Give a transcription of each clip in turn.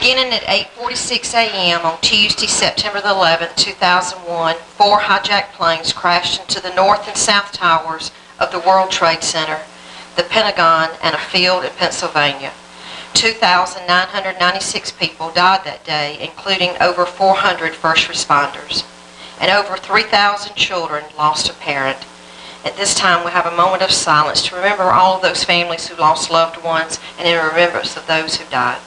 Beginning at 8:46 a.m. on Tuesday, September the 11th, 2001, 4 hijacked planes crashed into the north and south towers of the World Trade Center, the Pentagon, and a field in Pennsylvania. 2,996 people died that day, including over 400 first responders, and over 3,000 children lost a parent. At this time, we have a moment of silence to remember all of those families who lost loved ones and in remembrance of those who died.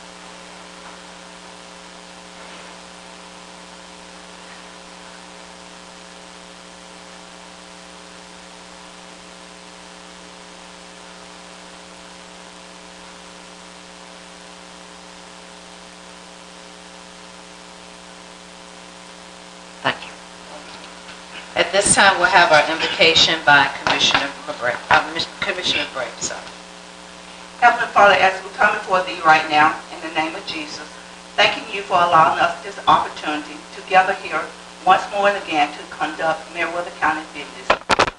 Thank you. At this time, we'll have our invocation by Commissioner Bray. Heavenly Father, as we come before Thee right now, in the name of Jesus, thanking You for allowing us this opportunity to gather here once more and again to conduct Meriwether County business.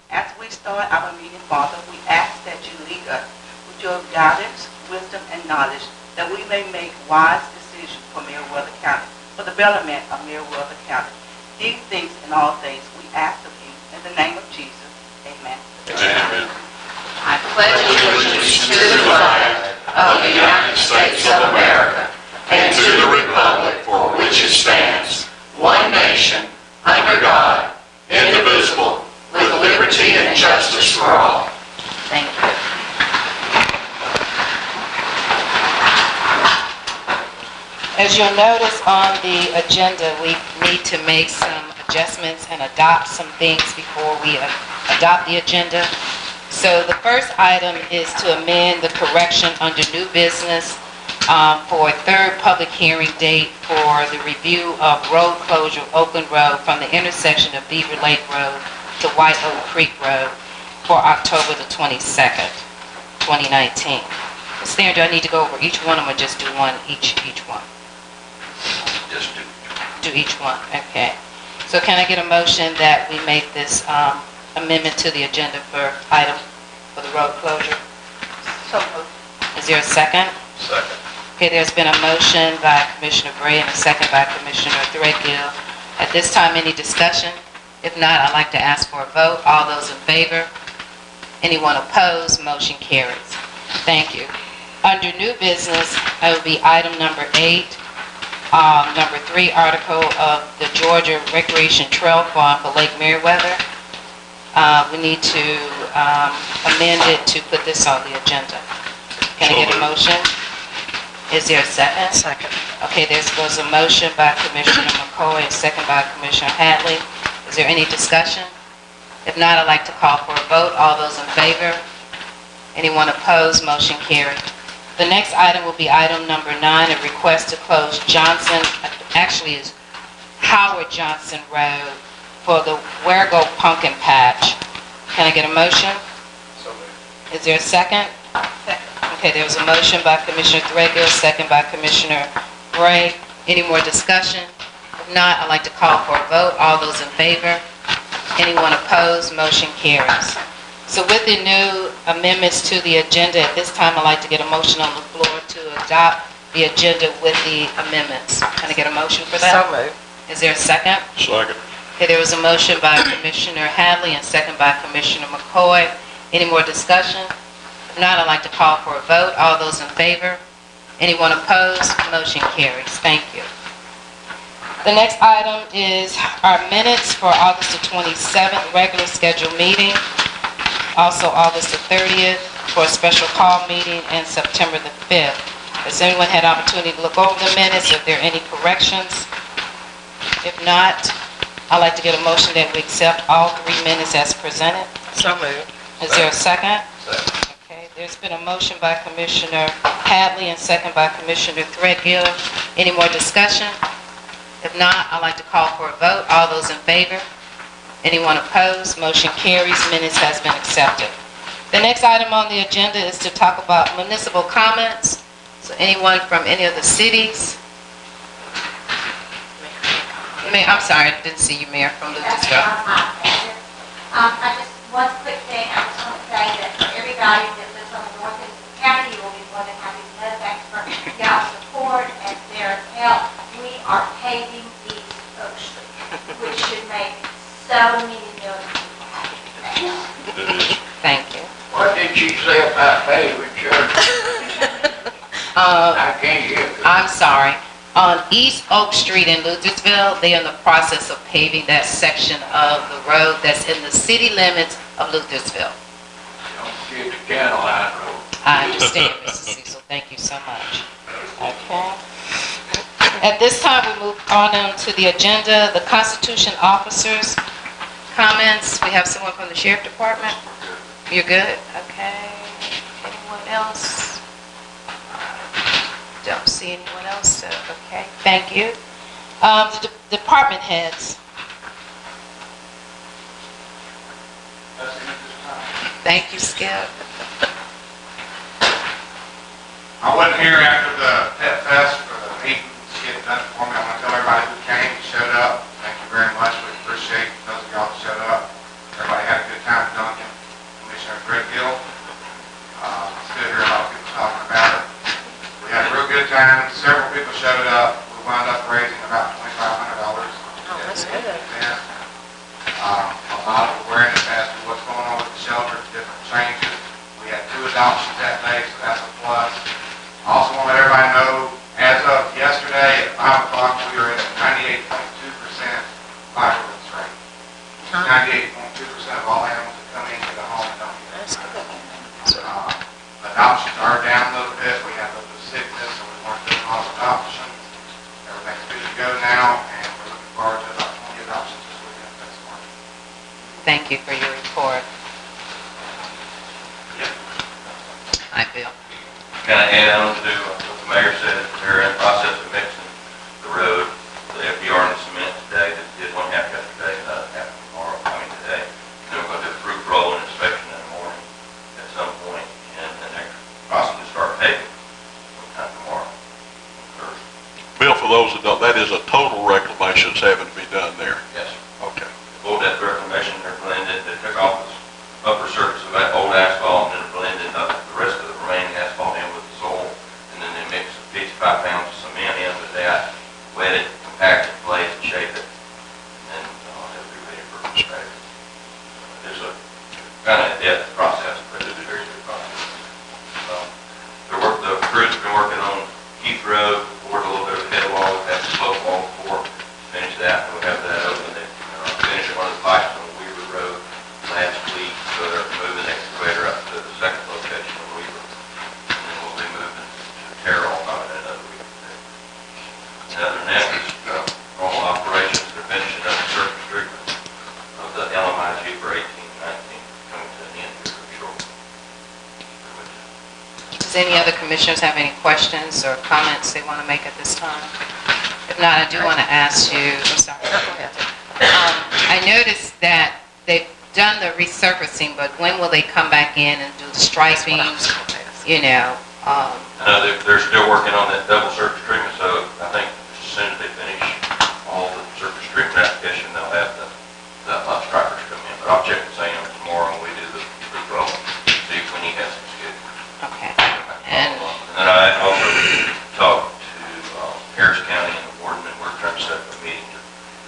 As we start our meeting, Father, we ask that You lead us with Your guidance, wisdom, and knowledge, that we may make wise decisions for Meriwether County, for the betterment of Meriwether County. These things and all things we ask of You in the name of Jesus. Amen. Amen. I pledge allegiance to the flag of the United States of America and to the republic for which it stands, one nation, under God, indivisible, with liberty and justice for all. Thank you. As you'll notice on the agenda, we need to make some adjustments and adopt some things before we adopt the agenda. So the first item is to amend the correction under new business for a third public hearing date for the review of road closure of Oakland Road from the intersection of Beaver Lake Road to White Oak Creek Road for October the 22nd, 2019. Ms. Darren, do I need to go over each one of them or just do one each one? Just do each one. Okay. So can I get a motion that we make this amendment to the agenda for item for the road closure? So moved. Is there a second? Second. Okay, there's been a motion by Commissioner Bray and a second by Commissioner Threadgill. At this time, any discussion? If not, I'd like to ask for a vote. All those in favor? Anyone opposed? Motion carries. Thank you. Under new business, it will be item number 8. Number 3, article of the Georgia Recreation Trail Fund for Lake Meriwether. We need to amend it to put this on the agenda. Can I get a motion? Is there a second? Second. Okay, there goes a motion by Commissioner McCoy, a second by Commissioner Hadley. Is there any discussion? If not, I'd like to call for a vote. All those in favor? Anyone opposed? Motion carried. The next item will be item number 9, a request to close Howard Johnson Road for the Wergo Pumpkin Patch. Can I get a motion? So moved. Is there a second? Second. Okay, there was a motion by Commissioner Threadgill, second by Commissioner Bray. Any more discussion? If not, I'd like to call for a vote. All those in favor? Anyone opposed? Motion carries. So with the new amendments to the agenda, at this time, I'd like to get a motion on the floor to adopt the agenda with the amendments. Can I get a motion for that? So moved. Is there a second? Second. Okay, there was a motion by Commissioner Hadley and second by Commissioner McCoy. Any more discussion? If not, I'd like to call for a vote. All those in favor? Anyone opposed? Motion carries. Thank you. The next item is our minutes for August the 27th regular scheduled meeting. Also August the 30th for a special call meeting, and September the 5th. Has anyone had an opportunity to look over the minutes? If there are any corrections? If not, I'd like to get a motion that we accept all 3 minutes as presented. So moved. Is there a second? Second. Okay, there's been a motion by Commissioner Hadley and second by Commissioner Threadgill. Any more discussion? If not, I'd like to call for a vote. All those in favor? Anyone opposed? Motion carries. Minutes has been accepted. The next item on the agenda is to talk about municipal comments. So anyone from any of the cities? I'm sorry, I didn't see you, Mayor, from Lucasville. I just, one quick thing, I just want to say that for everybody that lives on the north end of the county, you will be more than happy to let that for y'all support, and there's help, we are paving East Oak Street, which should make so many million people happy. Thank you. What did she say about paving, Shirley? I can't hear. I'm sorry. On East Oak Street in Luthersville, they're in the process of paving that section of the road that's in the city limits of Luthersville. Don't forget the Caroline Road. I understand, Mrs. Cecil. Thank you so much. Okay. At this time, we move on to the agenda, the Constitution officers' comments. We have someone from the Sheriff Department. You're good? Okay. Anyone else? Don't see anyone else, so, okay. Thank you. The department heads. Thank you, Skip. I wasn't here after the Pet Fest for the meeting to get it done for me. I want to tell everybody who came and showed up, thank you very much. We appreciate those of y'all that showed up. Everybody had a good time at Duncan. Commissioner Greg Hill. It's good to hear a lot of people talking about it. We had a real good time. Several people showed up. We wound up raising about $2,500. Oh, that's good. A lot of awareness as to what's going on with the shelter, different changes. We had 2 adoptions that day, so that's a plus. I also want to let everybody know, as of yesterday at 5 o'clock, we were at a 98.2% violence rate. 98.2% of all animals that come into the home don't get it. Adoptions are down a little bit. We had a little bit of sickness, so we weren't doing a lot of adoptions. Everything's good to go now, and we're looking forward to about 20 adoptions this weekend. That's smart. Thank you for your report. Hi, Bill. Kind of add on to what the mayor said, they're in the process of mixing the road, the FDR and the cement today, that did one half yesterday, another half tomorrow, today. Then we're going to do a roof roll and inspection in the morning at some point, and then they're possibly start paving sometime tomorrow. Thursday. Bill, for those that don't, that is a total reclamation that's having to be done there. Yes, sir. Okay. Full depth reclamation, they're blended, they took off this upper surface of that old asphalt, and then blended the rest of the remaining asphalt in with the soil, and then they mixed 55 pounds of cement in with that, wet it, compact it, glaze it, shape it, and then it'll be ready for inspection. There's a kind of depth process, but it's a very good process. The crews have been working on Keith Road, poured a little bit of head wall, we've had the slope wall before, finish that, and we'll have that open. They finished one of the pipes on Weaver Road last week, so they're moving the excavator up to the second location of Weaver. And then we'll be moving to Terrell in another week. And other than that, just normal operations, they're finishing up the surface treatment of the LMIG for 18-19, coming to an end here very shortly. Does any other commissioners have any questions or comments they want to make at this time? If not, I do want to ask you, I'm sorry. Go ahead. I noticed that they've done the resurfacing, but when will they come back in and do the stripings, you know? I know they're still working on that double surface treatment, so I think as soon as they finish all the surface treatment application, they'll have the stripers come in. But I'll check with Sam tomorrow when we do the roll, see when he has some schedule. Okay. And then I also talked to Harris County and the warden, and we're trying to set up a meeting to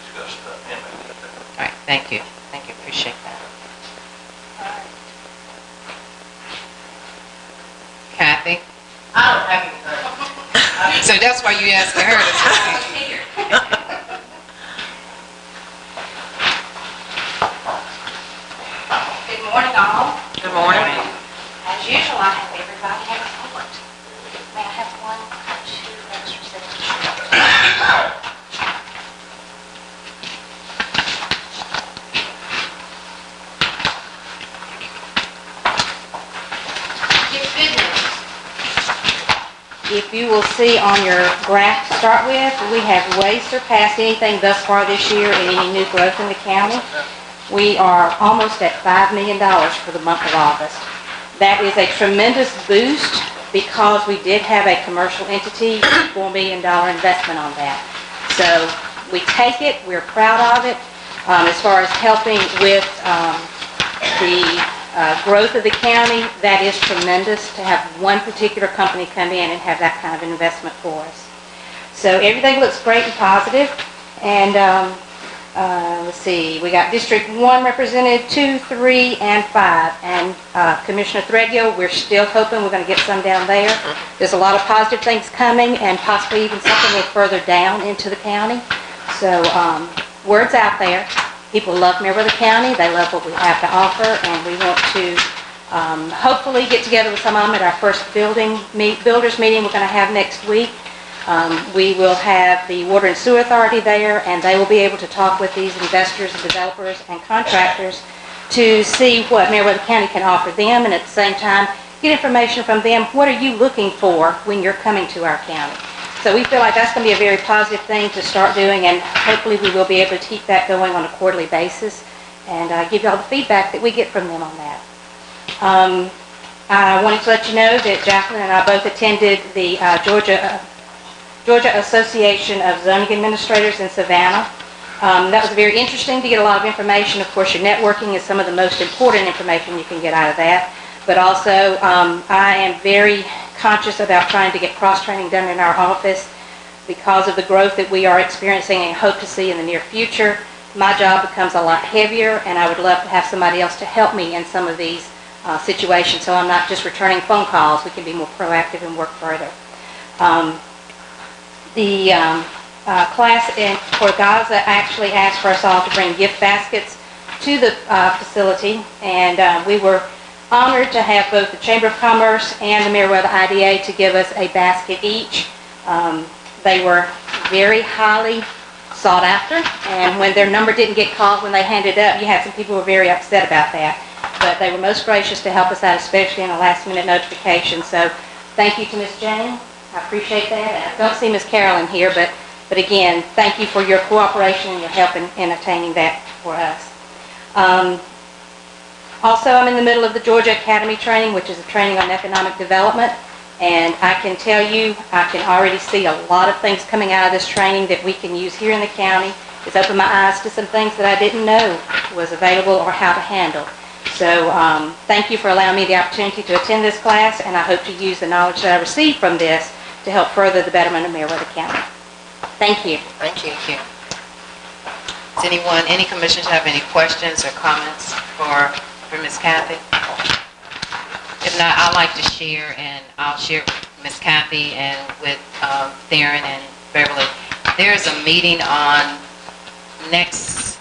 discuss the inmate. All right, thank you. Thank you, appreciate that. Kathy? I don't have any. So that's why you asked her to speak. Good morning, all. Good morning. As usual, I have everybody have a report. May I have 1 or 2 extra signatures? Good news. If you will see on your graph to start with, we have way surpassed anything thus far this year in any new growth in the county. We are almost at $5 million for the month of August. That is a tremendous boost because we did have a commercial entity, $4 million investment on that. So we take it, we're proud of it. As far as helping with the growth of the county, that is tremendous to have one particular company come in and have that kind of investment for us. So everything looks great and positive. And let's see, we got District 1 represented, 2, 3, and 5. And Commissioner Threadgill, we're still hoping we're going to get some down there. There's a lot of positive things coming, and possibly even something a little further down into the county. So word's out there. People love Meriwether County. They love what we have to offer, and we want to hopefully get together with some of them at our first builders meeting we're going to have next week. We will have the Water and Sewer Authority there, and they will be able to talk with these investors and developers and contractors to see what Meriwether County can offer them, and at the same time, get information from them. What are you looking for when you're coming to our county? So we feel like that's going to be a very positive thing to start doing, and hopefully we will be able to keep that going on a quarterly basis and give you all the feedback that we get from them on that. I wanted to let you know that Jacqueline and I both attended the Georgia Association of Zoning Administrators in Savannah. That was very interesting to get a lot of information. Of course, your networking is some of the most important information you can get out of that. But also, I am very conscious about trying to get cross-training done in our office because of the growth that we are experiencing and hope to see in the near future. My job becomes a lot heavier, and I would love to have somebody else to help me in some of these situations, so I'm not just returning phone calls. We can be more proactive and work further. The class for Gaza actually asked for us all to bring gift baskets to the facility, and we were honored to have both the Chamber of Commerce and the Meriwether IDA to give us a basket each. They were very highly sought after, and when their number didn't get called when they handed it up, you had some people who were very upset about that. But they were most gracious to help us out, especially in a last-minute notification. So thank you to Ms. Jane. I appreciate that. I don't see Ms. Carolyn here, but again, thank you for your cooperation and your help in attaining that for us. Also, I'm in the middle of the Georgia Academy training, which is a training on economic development. And I can tell you, I can already see a lot of things coming out of this training that we can use here in the county. It's opened my eyes to some things that I didn't know was available or how to handle. So thank you for allowing me the opportunity to attend this class, and I hope to use the knowledge that I received from this to help further the betterment of Meriwether County. Thank you. Thank you. Does any commissioners have any questions or comments for Ms. Kathy? If not, I'd like to share, and I'll share with Ms. Kathy and with Theron and Beverly. There's a meeting on next,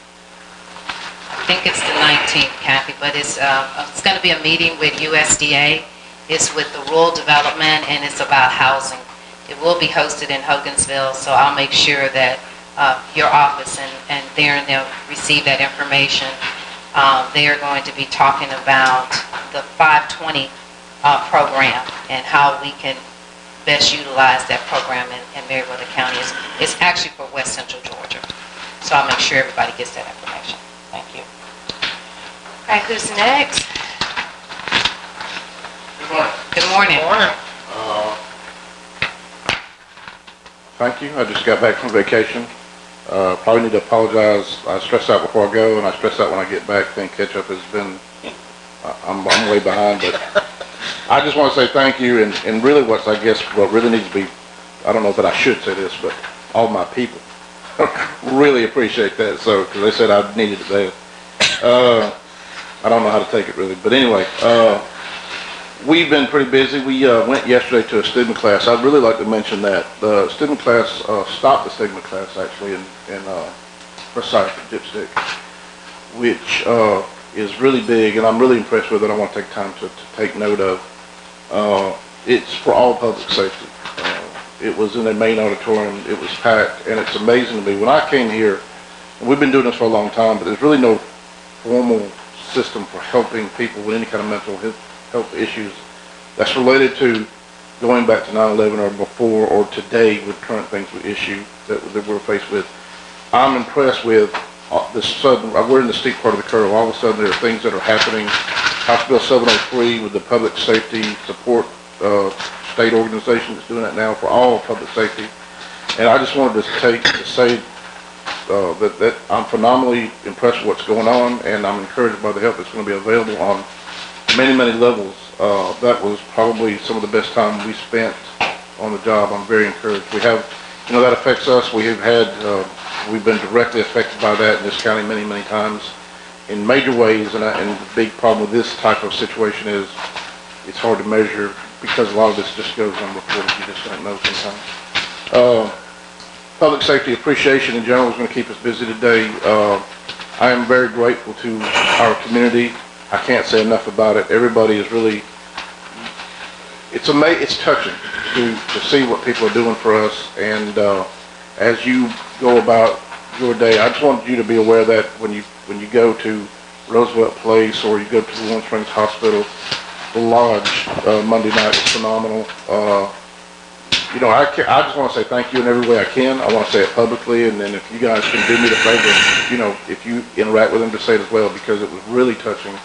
I think it's the 19th, Kathy, but it's going to be a meeting with USDA. It's with the rural development, and it's about housing. It will be hosted in Hogansville, so I'll make sure that your office and Theron, they'll receive that information. They are going to be talking about the 520 program and how we can best utilize that program in Meriwether County. It's actually for West Central Georgia. So I'll make sure everybody gets that information. Thank you. Okay, who's next? Good morning. Good morning. Thank you. I just got back from vacation. Probably need to apologize. I stress out before I go, and I stress out when I get back. I think catch up has been, I'm way behind, but I just want to say thank you, and really what really needs to be, I don't know that I should say this, but all my people really appreciate that, so, because they said I needed it there. I don't know how to take it really, but anyway, we've been pretty busy. We went yesterday to a student class. I'd really like to mention that. The student class stopped the stigma class actually in Versailles, Dipstick, which is really big, and I'm really impressed with it. I want to take time to take note of. It's for all public safety. It was in their main auditorium. It was packed, and it's amazing to me. When I came here, and we've been doing this for a long time, but there's really no formal system for helping people with any kind of mental health issues that's related to going back to 9/11 or before or today with current things we issue that we're faced with. I'm impressed with this sudden, we're in the steep part of the curve. All of a sudden there are things that are happening. House Bill 703 with the public safety support state organization that's doing that now for all public safety. And I just wanted to say that I'm phenomenally impressed with what's going on, and I'm encouraged by the help that's going to be available on many levels. That was probably some of the best time we spent on the job. I'm very encouraged. We have You know, that affects us. We have had, we've been directly affected by that in this county many, many times in major ways, and the big problem with this type of situation is it's hard to measure because a lot of this just goes unreported. You just don't know sometimes. Public safety appreciation in general is going to keep us busy today. I am very grateful to our community. I can't say enough about it. Everybody is really, it's touching to see what people are doing for us. And as you go about your day, I just want you to be aware that when you go to Roosevelt Place or you go to the Warm Springs Hospital, the lodge Monday night is phenomenal. You know, I just want to say thank you in every way I can. I want to say it publicly, and then if you guys can do me the favor, you know, if you interact with them, to say it as well, because it was really touching.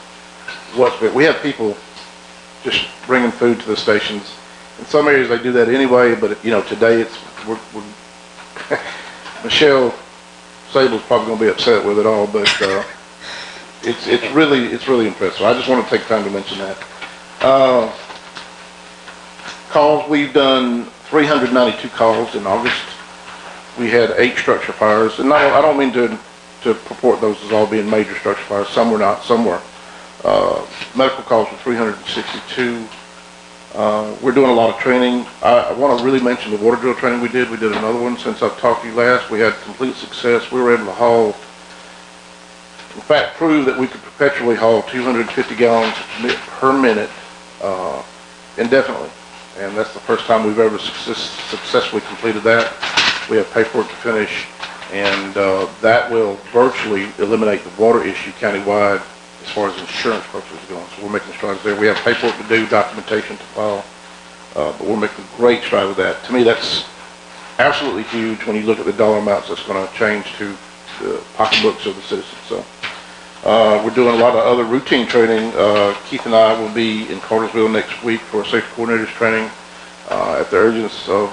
We have people just bringing food to the stations. In some areas they do that anyway, but you know, today we're Michelle Sable's probably going to be upset with it all, but it's really impressive. I just want to take time to mention that. Calls, we've done 392 calls in August. We had 8 structure fires, and I don't mean to purport those as all being major structure fires. Some were not, some were. Medical calls were 362. We're doing a lot of training. I want to really mention the water drill training we did. We did another one since I've talked to you last. We had complete success. We were able to haul, in fact, prove that we could perpetually haul 250 gallons per minute indefinitely. And that's the first time we've ever successfully completed that. We have paperwork to finish, and that will virtually eliminate the water issue countywide as far as insurance purposes going. So we're making strides there. We have paperwork to do, documentation to file, but we're making great strides with that. To me, that's absolutely huge when you look at the dollar amounts that's going to change to the pocketbooks of the citizens. So we're doing a lot of other routine training. Keith and I will be in Cartersville next week for a safety coordinators training at the urgence of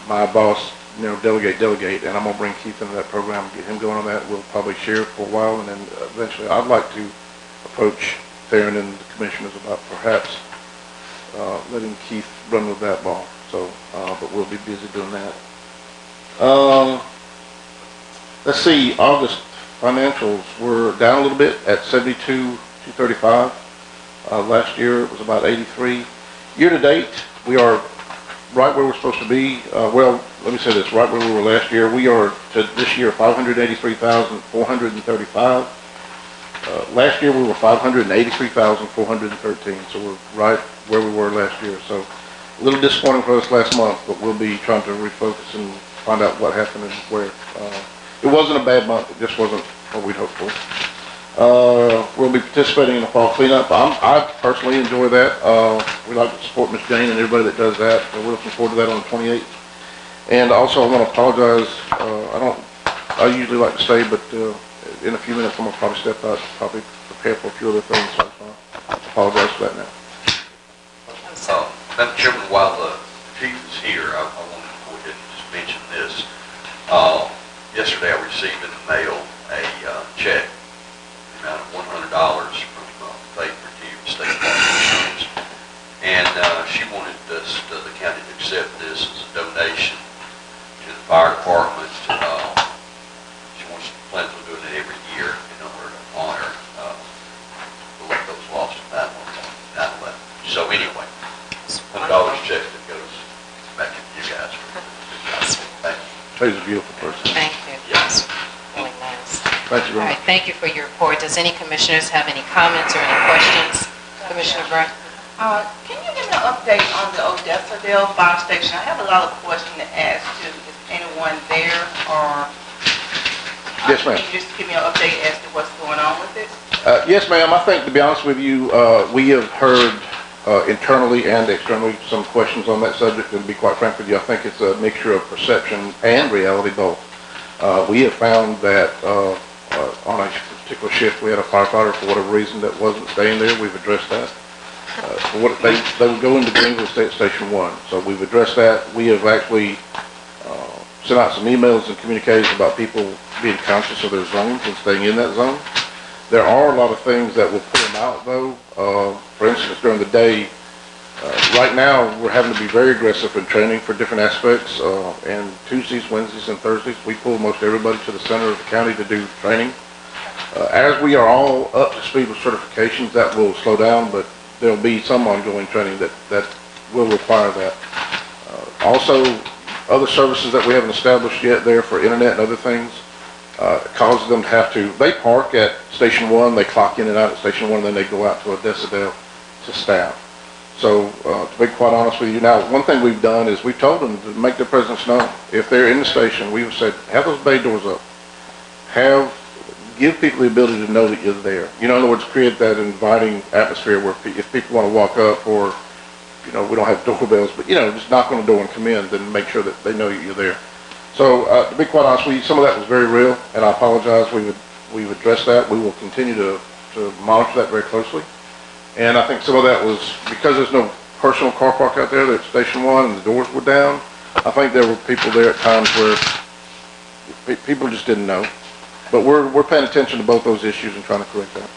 my boss, you know, delegate, and I'm going to bring Keith into that program and get him going on that. We'll probably share for a while, and then eventually I'd like to approach Theron and the commissioners about perhaps letting Keith run with that ball. So, but we'll be busy doing that. Let's see, August financials were down a little bit at 72,235. Last year it was about 83. Year to date, we are right where we're supposed to be. Well, let me say this, right where we were last year. We are to this year 583,435. Last year we were 583,413. So we're right where we were last year. So a little disappointing for us last month, but we'll be trying to refocus and find out what happened and where. It wasn't a bad month. It just wasn't what we'd hoped for. We'll be participating in the fall cleanup. I personally enjoy that. We like to support Miss Jane and everybody that does that. So we're looking forward to that on the 28th. And also I want to apologize. I usually like to stay, but in a few minutes I'm going to probably step out, probably prepare for a few other things. So I apologize for that now. Madam Chairman, while the chief is here, I wanted to go ahead and just mention this. Yesterday I received in the mail a check, the amount of $100 from Faith Review State Farm Insurance. And she wanted us, the county, to accept this as a donation to the fire department. She plans on doing it every year in order to honor those lost in 9/11. So anyway, $100 check that goes back to you guys. Thank you. She's a beautiful person. Thank you. Yes. Really nice. Thank you All very right, much. thank you for your report. Does any commissioners have any comments or any questions? Commissioner Bray? Can you give me an update on the Odessa fire station? I have a lot of questions to ask to, is anyone there, or? Yes, ma'am. Can you just give me an update as to what's going on with it? Yes, ma'am. I think, to be honest with you, we have heard internally and externally some questions on that subject, and to be quite frank with you, I think it's a mixture of perception and reality both. We have found that on a particular shift we had a firefighter for whatever reason that wasn't staying there. We've addressed that. They would go into Greenville Station 1, so we've addressed that. We have actually sent out some emails and communications about people being conscious of their zones and staying in that zone. There are a lot of things that will put them out, though. For instance, during the day, Right now, we're having to be very aggressive in training for different aspects, and Tuesdays, Wednesdays, and Thursdays, we pull most everybody to the center of the county to do training. As we are all up to speed with certifications, that will slow down, but there'll be some ongoing training that will require that. Also, other services that we haven't established yet there for internet and other things, causes them to have to, they park at Station 1, they clock in and out at Station 1, and then they go out to a Decibel to staff. So, to be quite honest with you, now, one thing we've done is we've told them to make their presence known. If they're in the station, we've said, have those bay doors up. Give people the ability to know that you're there. You know, in other words, create that inviting atmosphere where if people want to walk up, or, you know, we don't have doorbells, but, you know, just knock on the door and come in, then make sure that they know you're there. So, to be quite honest with you, some of that was very real, and I apologize. We've addressed that. We will continue to monitor that very closely. And I think some of that was, because there's no personal car park out there, at Station 1 and the doors were down, I think there were people there at times where people just didn't know. But we're paying attention to both those issues and trying to correct that.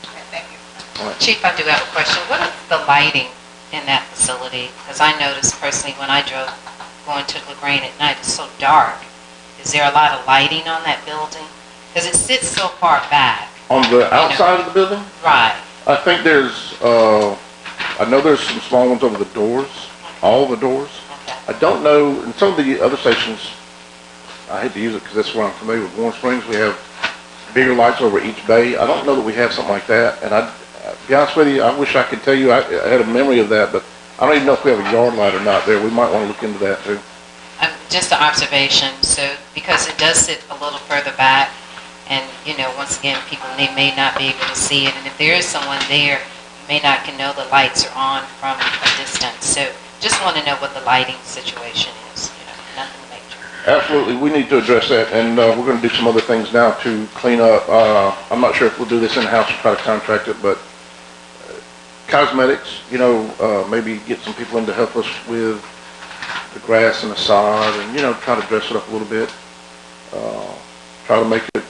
Okay, thank you. All right. Chief, I do have a question. What is the lighting in that facility? Because I noticed personally when I drove going to LaGrange at night, it's so dark. Is there a lot of lighting on that building? Because it sits so far back. On the outside of the building? Right. I think there's, I know there's some small ones over the doors, all the doors. Okay. I don't know, in some of the other stations, I hate to use it because that's where I'm familiar with Warm Springs, we have bigger lights over each bay. I don't know that we have something like that, and to be honest with you, I wish I could tell you, I had a memory of that, but I don't even know if we have a yard light or not there. We might want to look into that too. Just an observation, so, because it does sit a little further back, and, you know, once again, people, they may not be able to see it, and if there is someone there, you may not can know the lights are on from a distance, so just want to know what the lighting situation is, you know, nothing major. Absolutely, we need to address that, and we're going to do some other things now to clean up. I'm not sure if we'll do this in-house or try to contract it, but cosmetics, you know, maybe get some people in to help us with the grass and the sod, and, you know, try to dress it up a little bit. Try to make it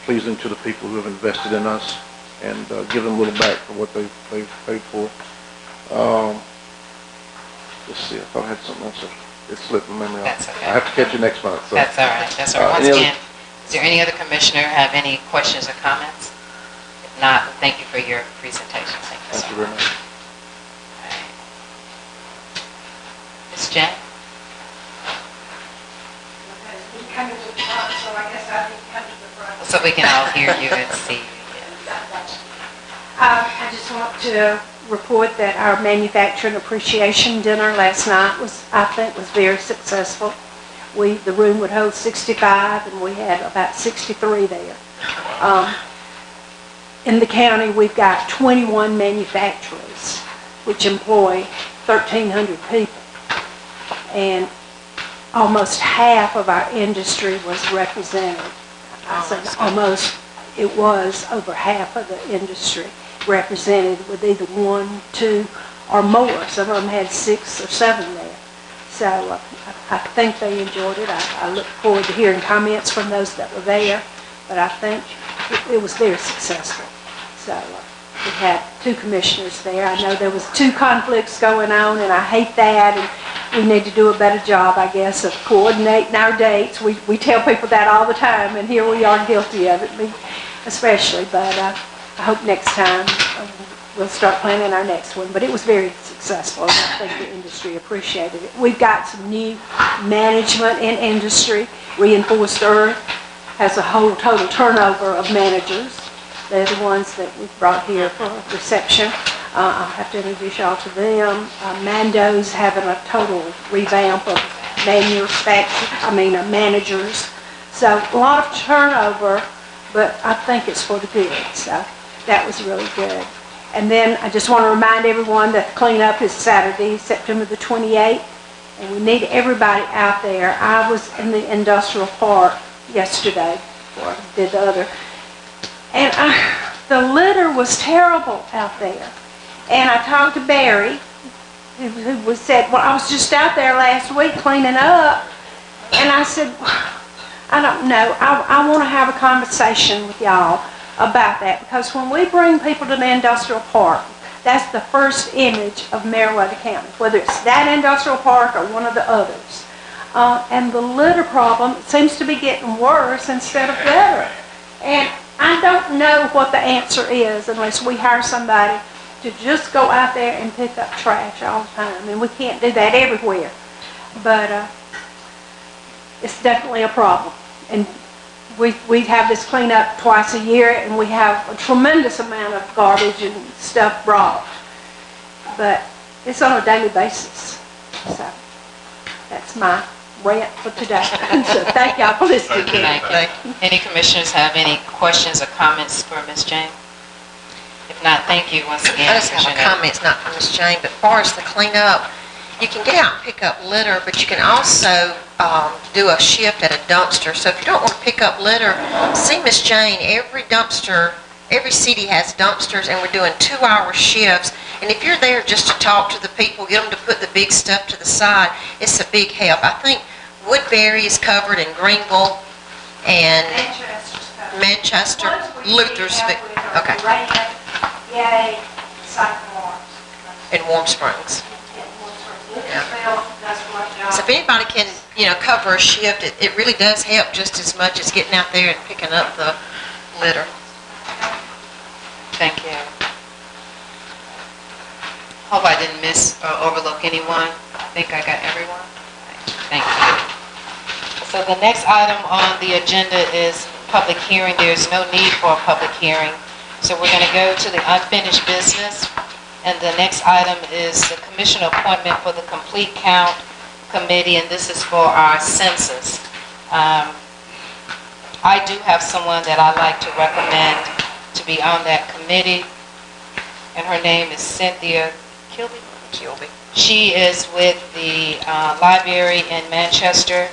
pleasing to the people who have invested in us, and give them a little back for what they've paid for. Let's see, I thought I had something else. It slipped my memory off. That's okay. I have to catch you next month. So. That's all right, that's all right. Once any other- again, is there any other commissioner have any questions or comments? If not, thank you for your presentation. Thank you so Thank you very much. much. All right. Ms. Jen? We come to the front, so I guess I need to come to the front. So we can all hear you and see you. I just want to report that our manufacturing appreciation dinner last night was, I think, was very successful. The room would hold 65, and we had about 63 there. In the county, we've got 21 manufacturers, which employ 1,300 people. And almost half of our industry was represented. I said almost, it was over half of the industry represented with either 1, 2, or more. Some of them had 6 or 7 there. So I think they enjoyed it. I look forward to hearing comments from those that were there, but I think it was very successful. So we had 2 commissioners there. I know there was 2 conflicts going on, and I hate that, and we need to do a better job, I guess, of coordinating our dates. We tell people that all the time, and here we are guilty of it, me especially, but I hope next time we'll start planning our next one. But it was very successful, and I think the industry appreciated it. We've got some new management in industry. Reinforced Earth has a whole total turnover of managers. They're the ones that we've brought here for reception. I'll have to introduce y'all to them. Mando's having a total revamp of managers. So a lot of turnover, but I think it's for the good. So that was really good. And then I just want to remind everyone that the cleanup is Saturday, September the 28th, and we need everybody out there. I was in the industrial park yesterday before I did the other, and the litter was terrible out there. And I talked to Barry, who said, well, I was just out there last week cleaning up, and I said, I don't know, I want to have a conversation with y'all about that, because when we bring people to the industrial park, that's the first image of Meriwether County, whether it's that industrial park or one of the others. And the litter problem seems to be getting worse instead of better. And I don't know what the answer is unless we hire somebody to just go out there and pick up trash all the time. And we can't do that everywhere. But it's definitely a problem. And we have this cleanup twice a year, and we have a tremendous amount of garbage and stuff brought. But it's on a daily basis. So that's my rant for today. So thank y'all for listening to me. Thank you. Any commissioners have any questions or comments for Ms. Jane? If not, thank you once again. I just have a comment, it's not for Ms. Jane, but as far as the cleanup, you can get out and pick up litter, but you can also do a shift at a dumpster. So if you don't want to pick up litter, see Ms. Jane, every dumpster, every city has dumpsters, and we're doing 2-hour shifts. And if you're there just to talk to the people, get them to put the big stuff to the side, it's a big help. I think Woodbury is covered in Greenville and Manchester, Luthersville, okay, Yay, Sycamore. and Warm Springs. So if anybody can, cover a shift, it really does help just as much as getting out there and picking up the litter. Thank you. Hope I didn't miss or overlook anyone. I think I got everyone. Thank you. So the next item on the agenda is public hearing. There's no need for a public hearing. So we're going to go to the unfinished business. And the next item is the commission appointment for the Complete Count Committee, and this is for our census. I do have someone that I'd like to recommend to be on that committee, and her name is Cynthia Kilby. She is with the library in Manchester.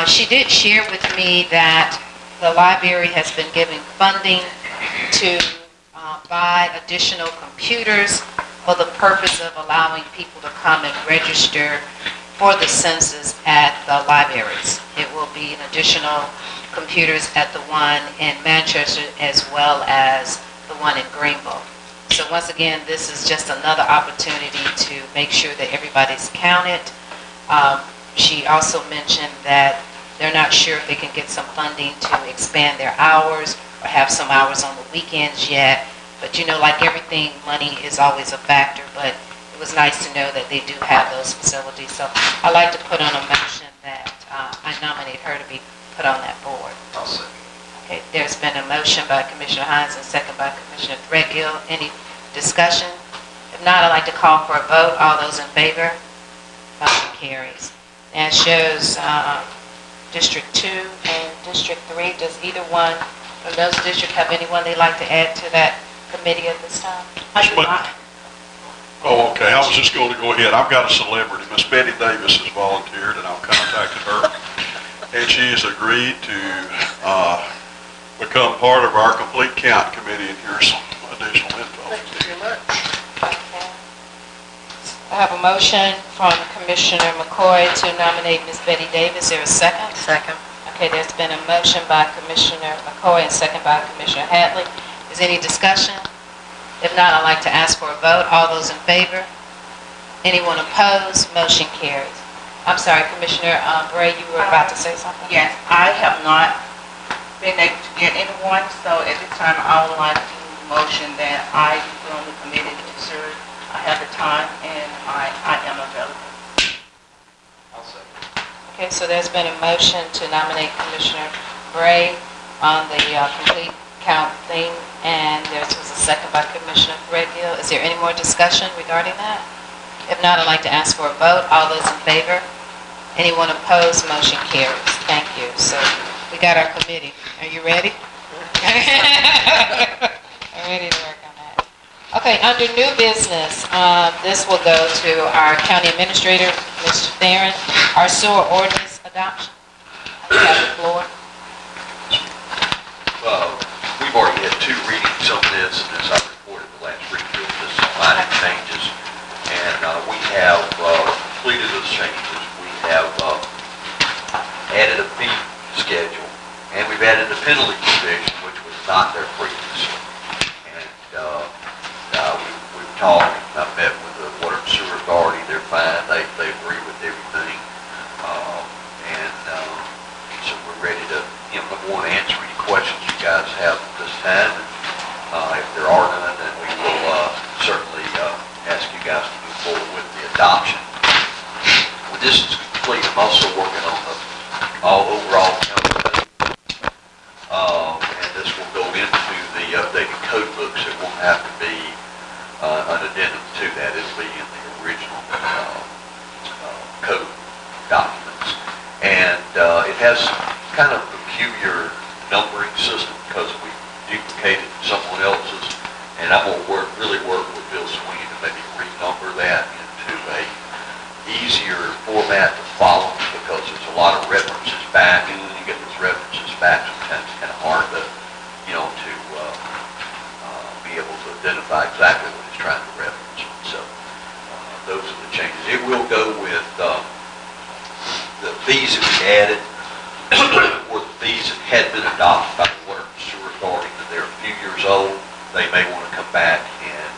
She did share with me that the library has been giving funding to buy additional computers for the purpose of allowing people to come and register for the census at the libraries. It will be an additional computers at the one in Manchester as well as the one in Greenville. So once again, this is just another opportunity to make sure that everybody's counted. She also mentioned that they're not sure if they can get some funding to expand their hours or have some hours on the weekends yet. But like everything, money is always a factor, but it was nice to know that they do have those facilities. So I'd like to put on a motion that I nominate her to be put on that board. I'll second. Okay, there's been a motion by Commissioner Hines and second by Commissioner Threadgill. Any discussion? If not, I'd like to call for a vote. All those in favor? Motion carries. And it shows District 2 and District 3. Does either one of those districts have anyone they'd like to add to that committee at this time? Oh, okay, I was just going to go ahead. I've got a celebrity. Miss Betty Davis has volunteered, and I've contacted her, and she has agreed to become part of our Complete Count Committee, and here's some additional info. Thank you very much. Okay. I have a motion from Commissioner McCoy to nominate Ms. Betty Davis. Is there a second? Second. Okay, there's been a motion by Commissioner McCoy and second by Commissioner Hadley. Is there any discussion? If not, I'd like to ask for a vote. All those in favor? Anyone opposed? Motion carries. I'm sorry, Commissioner Bray, you were about to say something? Yes, I have not been able to get anyone, so at this time I would like to motion that I be put on the committee to serve. I have the time and I am available. I'll second. Okay, so there's been a motion to nominate Commissioner Bray on the complete count thing, and there was a second by Commissioner Threadgill. Is there any more discussion regarding that? If not, I'd like to ask for a vote. All those in favor? Anyone opposed? Motion carries. Thank you. So we got our committee. Are you ready? I'm ready to work on that. Okay, under new business, this will go to our county administrator, Mr. Theron, our sewer ordinance adoption. You have the floor. We've already had 2 readings on this, and as I reported the last reading, there was just some minor changes. And we have completed those changes. We have added a fee schedule, and we've added a penalty provision, which was not there previously. And we've talked, I've met with the Water and Sewer Authority, they're fine, they agree with everything. So we're ready to, number one, answer any questions you guys have at this time. And if there are none, then we will certainly ask you guys to move forward with the adoption. When this is complete, I'm also working on the overall county budget. And this will go into the updated code books. It won't have to be an addendum to that. It'll be in the original code documents. And it has kind of a peculiar numbering system because we duplicated someone else's. And I'm going to really work with Bill Sweeney to maybe renumber that into a easier format to follow because there's a lot of references back, and when you get those references back, sometimes it's kind of hard to, be able to identify exactly what it's trying to reference. So those are the changes. It will go with the fees that we added, or the fees that had been adopted by the Water and Sewer Authority, that they're a few years old. They may want to come back and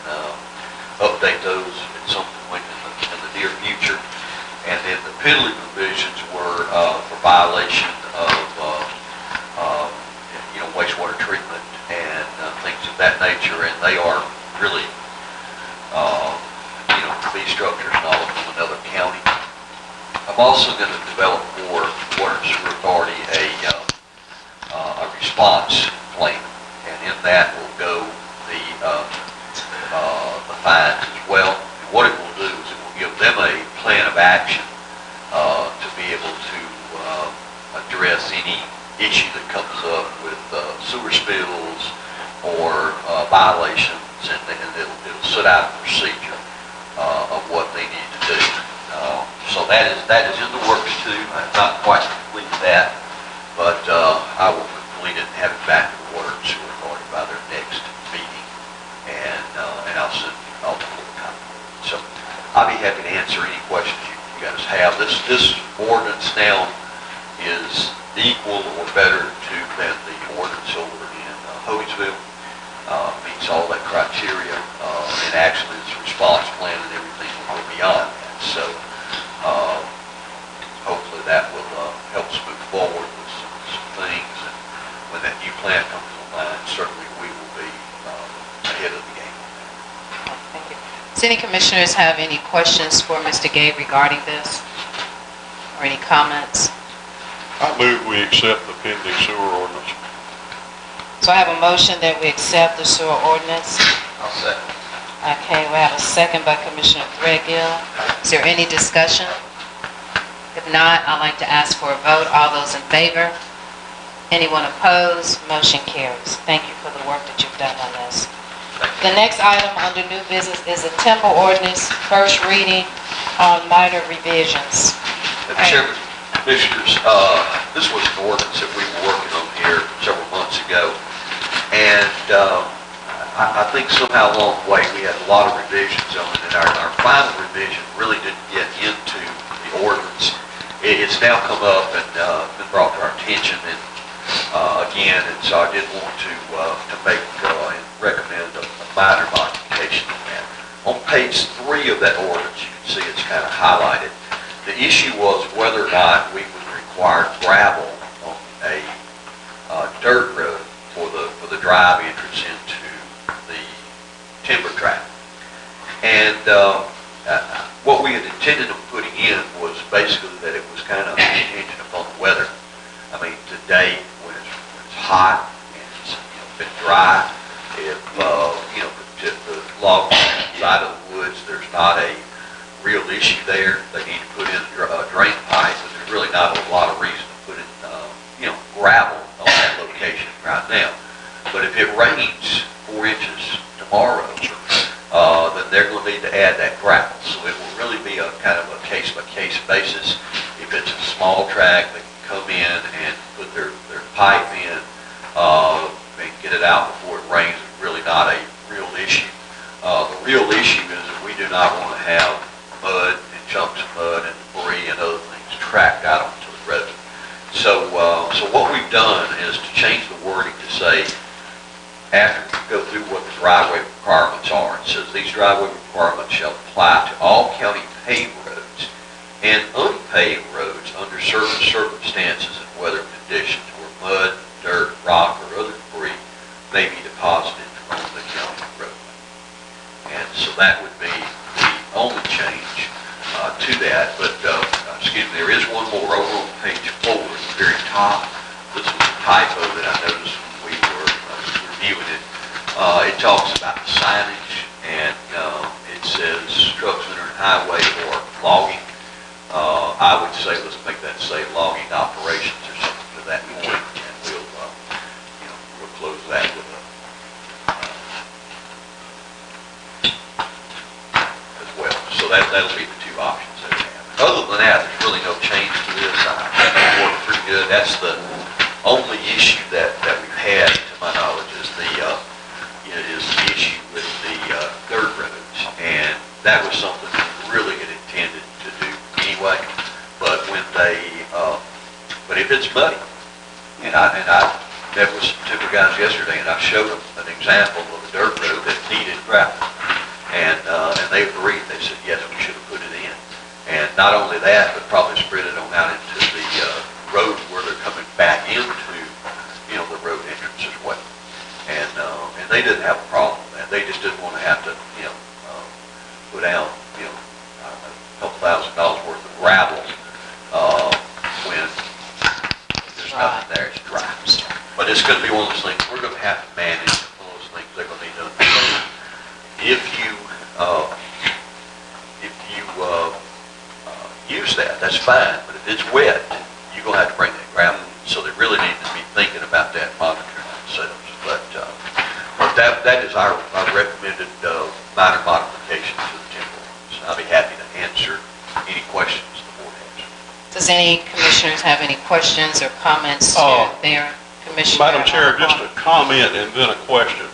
update those at some point in the near future. And then the penalty provisions were for violation of wastewater treatment and things of that nature. And they are really, fee structures and all of them in another county. I'm also going to develop for Water and Sewer Authority a response plan, and in that will go the fines as well. And what it will do is it will give them a plan of action to be able to address any issue that comes up with sewer spills or violations, and it'll set out a procedure of what they need to do. So that is in the works too. I've not quite completed that, but I will complete it and have it back to the Water and Sewer Authority by their next meeting, and I'll send it all to the copy. So I'll be happy to answer any questions you guys have. This ordinance now is equal or better than the ordinance over in Hogansville. Meets all that criteria, and actually its response plan and everything will go beyond that. So hopefully that will help us move forward with some things. And when that new plant comes online, certainly we will be ahead of the game. Thank you. Does any commissioners have any questions for Mr. Gay regarding this? Or any comments? I move we accept the pending sewer ordinance. So I have a motion that we accept the sewer ordinance. I'll second. Okay, we have a second by Commissioner Threadgill. Is there any discussion? If not, I'd like to ask for a vote. All those in favor? Anyone opposed? Motion carries. Thank you for the work that you've done on this. The next item under new business is a timber ordinance, first reading on minor revisions. Madam Chairman, Commissioners, this was an ordinance that we were working on here several months ago, and I think somehow along the way we had a lot of revisions on it, and our final revision really didn't get into the ordinance. It's now come up and been brought to our attention and again, and so I did want to make and recommend a minor modification on that. On page 3 of that ordinance, you can see it's kind of highlighted. The issue was whether or not we would require gravel on a dirt road for the drive entrance into the timber tract. And what we had intended on putting in was basically that it was kind of contingent upon the weather. I mean, today when it's hot and it's been dry, if the log side of the woods, there's not a real issue there. They need to put in a drain pipe, but there's really not a lot of reason to put in, gravel on that location right now. But if it rains 4 inches tomorrow, then they're going to need to add that gravel. So it will really be a kind of a case-by-case basis. If it's a small tract, they can come in and put their pipe in and get it out before it rains. It's really not a real issue. The real issue is that we do not want to have mud and chunks of mud and debris and other things tracked out onto the road. So what we've done is to change the wording to say after we go through what the driveway requirements are, it says these driveway requirements shall apply to all county paved roads and unpaved roads under certain circumstances and weather conditions where mud, dirt, rock, or other debris may be deposited on the county roadway. And so that would be the only change to that, but, excuse me, there is one more over on page 4 at the very top. This was a typo that I noticed when we were reviewing it. It talks about the signage, and it says trucks entering highway or logging. I would say, let's make that say logging operations or something to that point, and we'll close that with a, as well. So that'll be the two options that we have. Other than that, there's really no change to this. I think it worked pretty good. That's the only issue that we've had, to my knowledge, is the issue with the dirt roads. And that was something we really had intended to do anyway. But when but if it's muddy, and I met with some timber guys yesterday, and I showed them an example of a dirt road that needed gravel. And they agreed. They said, yes, we should have put it in. And not only that, but probably spread it on out into the road where they're coming back into, the road entrance as well. And they didn't have a problem with that. They just didn't want to have to, put out, a couple $1,000s worth of gravel when there's nothing there. It's dry. But it's going to be one of those things we're going to have to manage. One of those things they're going to need to understand. If you use that, that's fine. But if it's wet, you're going to have to bring that gravel. So they really need to be thinking about that, monitoring themselves. But that is our recommended minor modification to the timber ordinance. I'll be happy to answer any questions the board has. Does any commissioners have any questions or comments to their commissioner? Madam Chair, just a comment and then a question.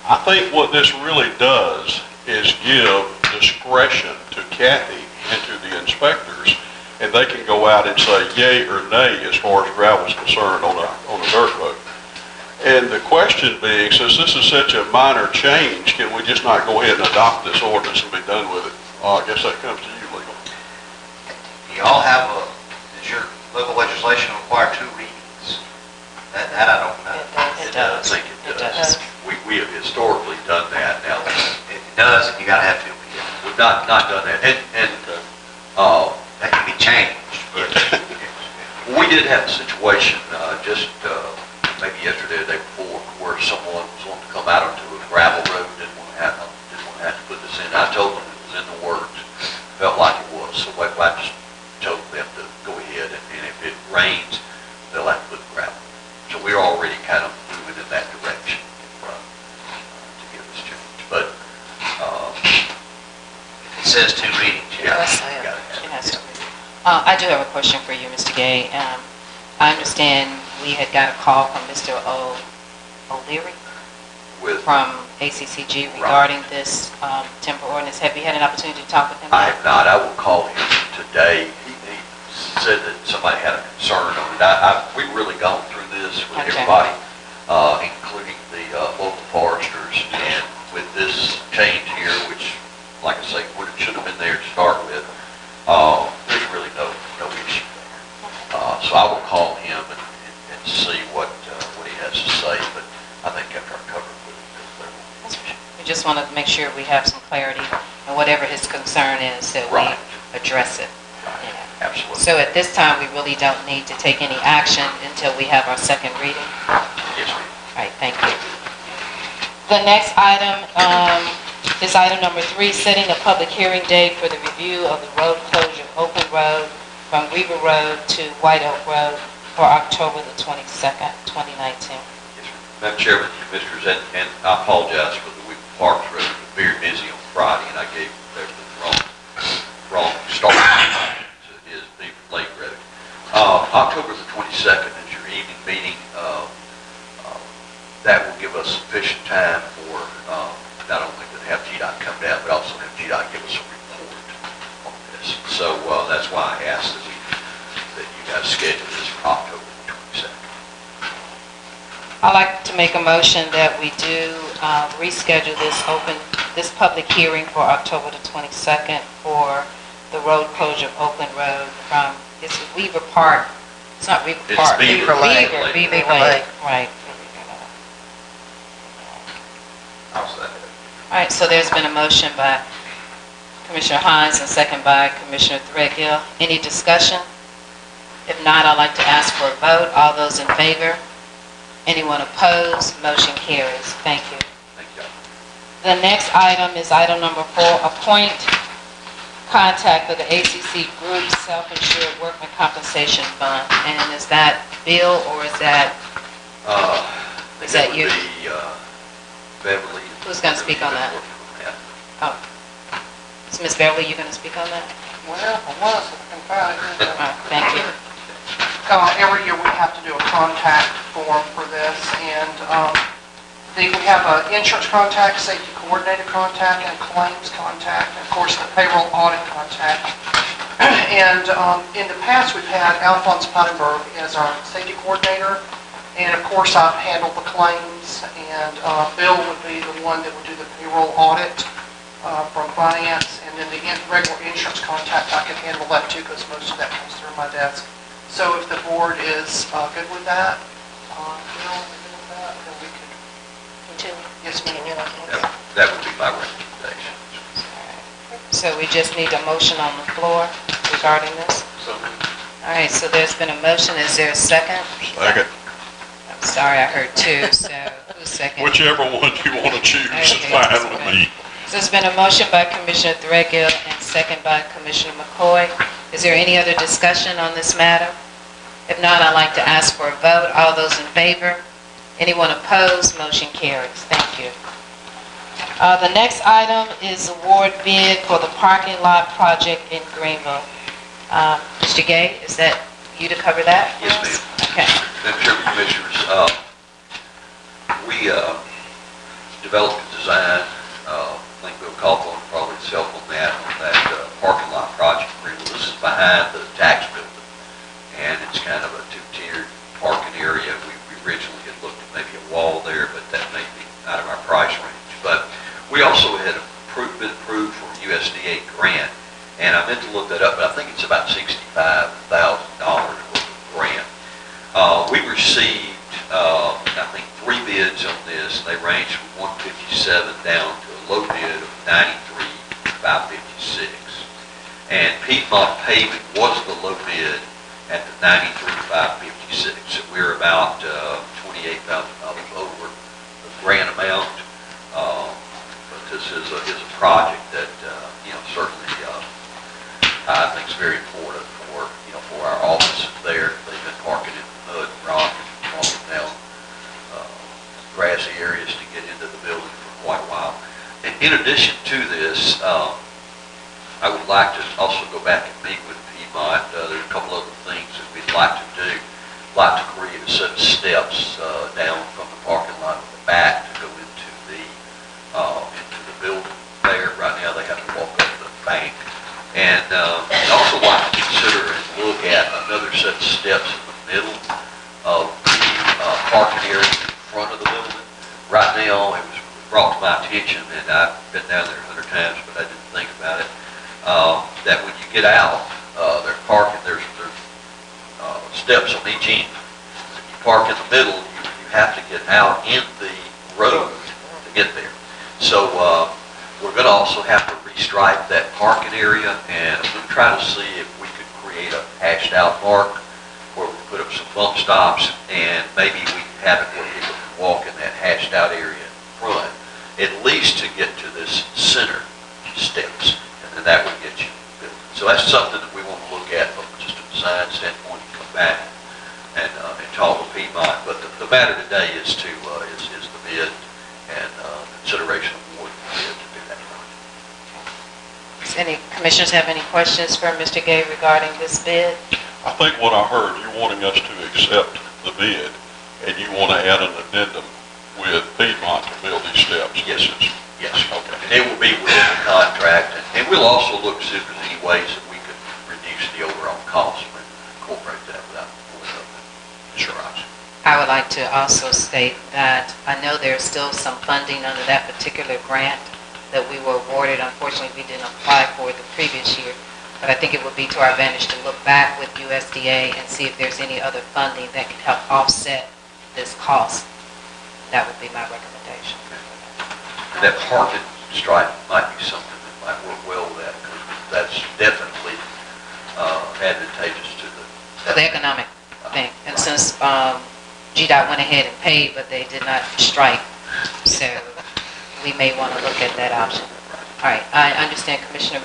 I think what this really does is give discretion to Kathy and to the inspectors, and they can go out and say yay or nay as far as gravel is concerned on a dirt road. And the question being, since this is such a minor change, can we just not go ahead and adopt this ordinance and be done with it? I guess that comes to you, legal. You all have does your local legislation require 2 readings? That I don't know. It does. I think it does. We have historically done that. Now, If it does, then you gotta have 2 readings. we've not done that. And That can be changed, but we did have a situation just maybe yesterday or the day before where someone was wanting to come out onto a gravel road, didn't want to have to put this in. I told them it was in the works, felt like it was, so I just told them to go ahead and if it rains, they'll have to put the gravel. So we're already kind of moving in that direction to get this changed. But it says 2 readings, you gotta Yes, you gotta have It it. has to be. I do have a question for you, Mr. Gay. I understand we had got a call from Mr. O'Leary with, from ACCG regarding this timber ordinance. Have you had an opportunity to talk with him? I have not. I will call him today. He said that somebody had a concern on it. We've really gone through this with Okay. everybody, including the local foresters, and with this change here, which, like I say, it should have been there to start with, there's really no issue there. So I will call him and see what he has to say, but I think after I cover it with him, We just want to make sure we have some clarity and whatever his concern is, that Right. we address it. Yeah. absolutely. So at this time, we really don't need to take any action until we have our second reading. Yes, ma'am. All right, thank you. The next item is item number 3, setting a public hearing date for the review of the road closure of Oakland Road from Weaver Road to White Oak Road for October the 22nd, 2019. Yes, sir. Madam Chairman, Commissioners, and I apologize for the week Parks Road. It was very busy on Friday, and I gave the wrong start. So it is the late road. October the 22nd is your evening meeting. That will give us sufficient time for not only to have GDOT come down, but also have GDOT give us a report on this. So that's why I asked that you guys schedule this for October the 22nd. I'd like to make a motion that we do reschedule this public hearing for October the 22nd for the road closure of Oakland Road from, it's Weaver Park, it's not Weaver It's Park. Beaver Lake. Beaver Beaver Lake, Lake. right. I'll say it. All right, so there's been a motion by Commissioner Hines and second by Commissioner Threadgill. Any discussion? If not, I'd like to ask for a vote. All those in favor? Anyone opposed? Motion carries. Thank you. Thank you. The next item is item number 4, appoint contact for the ACC Group Self-Insured Workman Compensation Fund. And is that Bill or is that, Is that you? It would be Beverly. Who's gonna speak on that? oh, is Ms. Beverly, you going to speak on that? Well, I was, if I can find it. All right, thank you. Every year we have to do a contact form for this, and we have an insurance contact, safety coordinator contact, and a claims contact, and of course the payroll audit contact. And in the past, we've had Alphonse Puttenberg as our safety coordinator, and of course I've handled the claims, and Bill would be the one that would do the payroll audit from finance, and then the regular insurance contact, I can handle that too, because most of that comes through my desk. So if the board is good with that, Bill, good with that, then we could, yes, ma'am. That would be my recommendation. So we just need a motion on the floor regarding this? So, All right, so there's been a motion. Is there a second? Second. I'm sorry, I heard two, so who's second? Whichever one you want to choose is Okay, fine that's with great. me. So there's been a motion by Commissioner Threadgill and second by Commissioner McCoy. Is there any other discussion on this matter? If not, I'd like to ask for a vote. All those in favor? Anyone opposed? Motion carries. Thank you. The next item is award bid for the parking lot project in Greenville. Mr. Gay, is that you to cover that? Yes, ma'am. Okay. Madam Chairman, Commissioners, we developed a design, I think Bill Coughlin probably himself on that parking lot project. This is behind the tax building, and it's kind of a two-tiered parking area. We originally had looked at maybe a wall there, but that may be out of our price range. But we also had been approved for a USDA grant, and I meant to look that up, but I think it's about $65,000 worth of grant. We received, I think, 3 bids on this, and they ranged from 157 down to a low bid of 93,556. And Piedmont Paving was the low bid at the 93,556. So we're about $28,000 over the grant amount. But this is a project that certainly I think is very important for our offices there. They've been parking in mud and rock and walking down grassy areas to get into the building for quite a while. And in addition to this, I would like to also go back and meet with Piedmont. There's a couple other things that we'd like to do. Like to create a set of steps down from the parking lot in the back to go into the building there. Right now they have to walk up the bank. And I'd also like to consider and look at another set of steps in the middle of the parking area in front of the building. Right now, it was brought to my attention, and I've been down there 100 times, but I didn't think about it, that when you get out, there's steps on each end. If you park in the middle, you have to get out in the road to get there. So we're going to also have to restripe that parking area, and we're trying to see if we could create a hashed out mark where we put up some bump stops, and maybe we can have it where people can walk in that hashed out area in front, at least to get to this center steps, and then that would get you built. So that's something that we want to look at from just a design standpoint and come back and talk with Piedmont. But the matter today is the bid and consideration of awarding the bid to do that project. Does any commissioners have any questions for Mr. Gay regarding this bid? I think what I heard, you're wanting us to accept the bid, and you want to add an addendum with Piedmont to build these steps. Yes, sir. Yes. Okay. And it will be within the contract, and we'll also look to see if there's any ways that we could reduce the overall cost and incorporate that without pulling up the insurance. I I would like to also state that I know there's still some funding under that particular grant that we were awarded. Unfortunately, we didn't apply for it the previous year, but I think it would be to our advantage to look back with USDA and see if there's any other funding that could help offset this cost. That would be my recommendation. And that parking stripe might be something that might work well with that, because that's definitely advantageous to For the economic thing. And since GDOT went ahead and paid, but they did not strike, so we may want to look at that option. All right, I understand Commissioner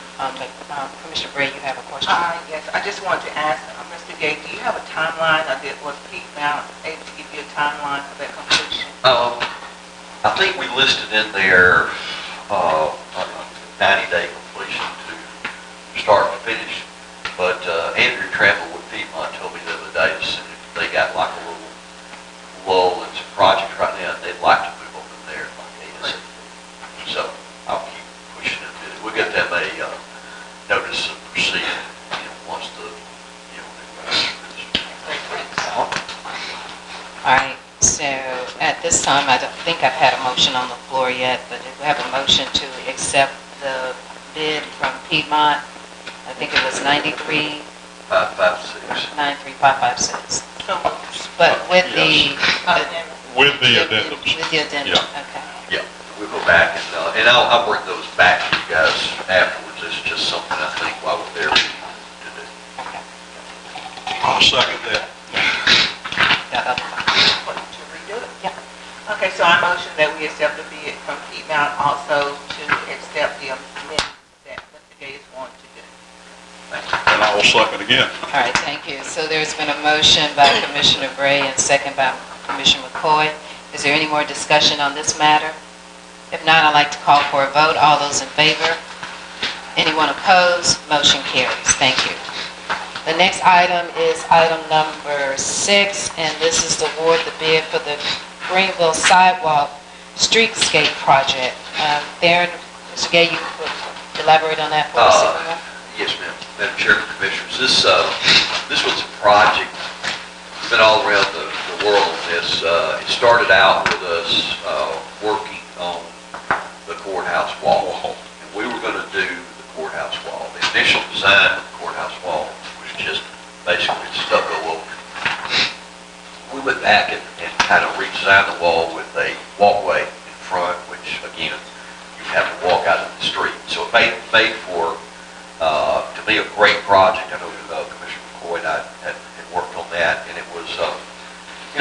Bray, you have a question? Yes, I just wanted to ask, Mr. Gay, do you have a timeline, or was Pete Mount able to give you a timeline for that completion? I think we listed in there 90-day completion to start to finish, but Andrew Trammell with Piedmont told me the other day that they got like a little lull in some projects right now, and they'd like to move over there like ASAP. So I'll keep pushing it. We'll get them a notice of proceed, once the, All right, so at this time, I don't think I've had a motion on the floor yet, but if we have a motion to accept the bid from Piedmont, I think it was 93, 556. 93556. So, But with the... With the addendums. With the addendum, okay. Yeah, we'll go back and I'll bring those back to you guys afterwards. It's just something I think while we're there we need to do. Okay. I'll second that. Got other what, to redo it? Yeah. Okay, so I motion that we accept the bid from Pete Mount, also to accept the amendment that Mr. Gay is wanting to do. And I will second again. All right, thank you. So there's been a motion by Commissioner Bray and second by Commissioner McCoy. Is there any more discussion on this matter? If not, I'd like to call for a vote. All those in favor? Anyone opposed? Motion carries. Thank you. The next item is item number 6, and this is to award the bid for the Greenville Sidewalk Streetscape Project. Darren, Mr. Gay, you could elaborate on that for us? Yes, ma'am. Madam Chair and Commissioners, this was a project that's been all around the world on this. It started out with us working on the courthouse wall. And we were going to do the courthouse wall. The initial design of the courthouse wall was just basically stucco over. We went back and kind of redesigned the wall with a walkway in front, which again, you have to walk out of the street. So it made for to me, a great project. I know Commissioner McCoy and I had worked on that, and it was,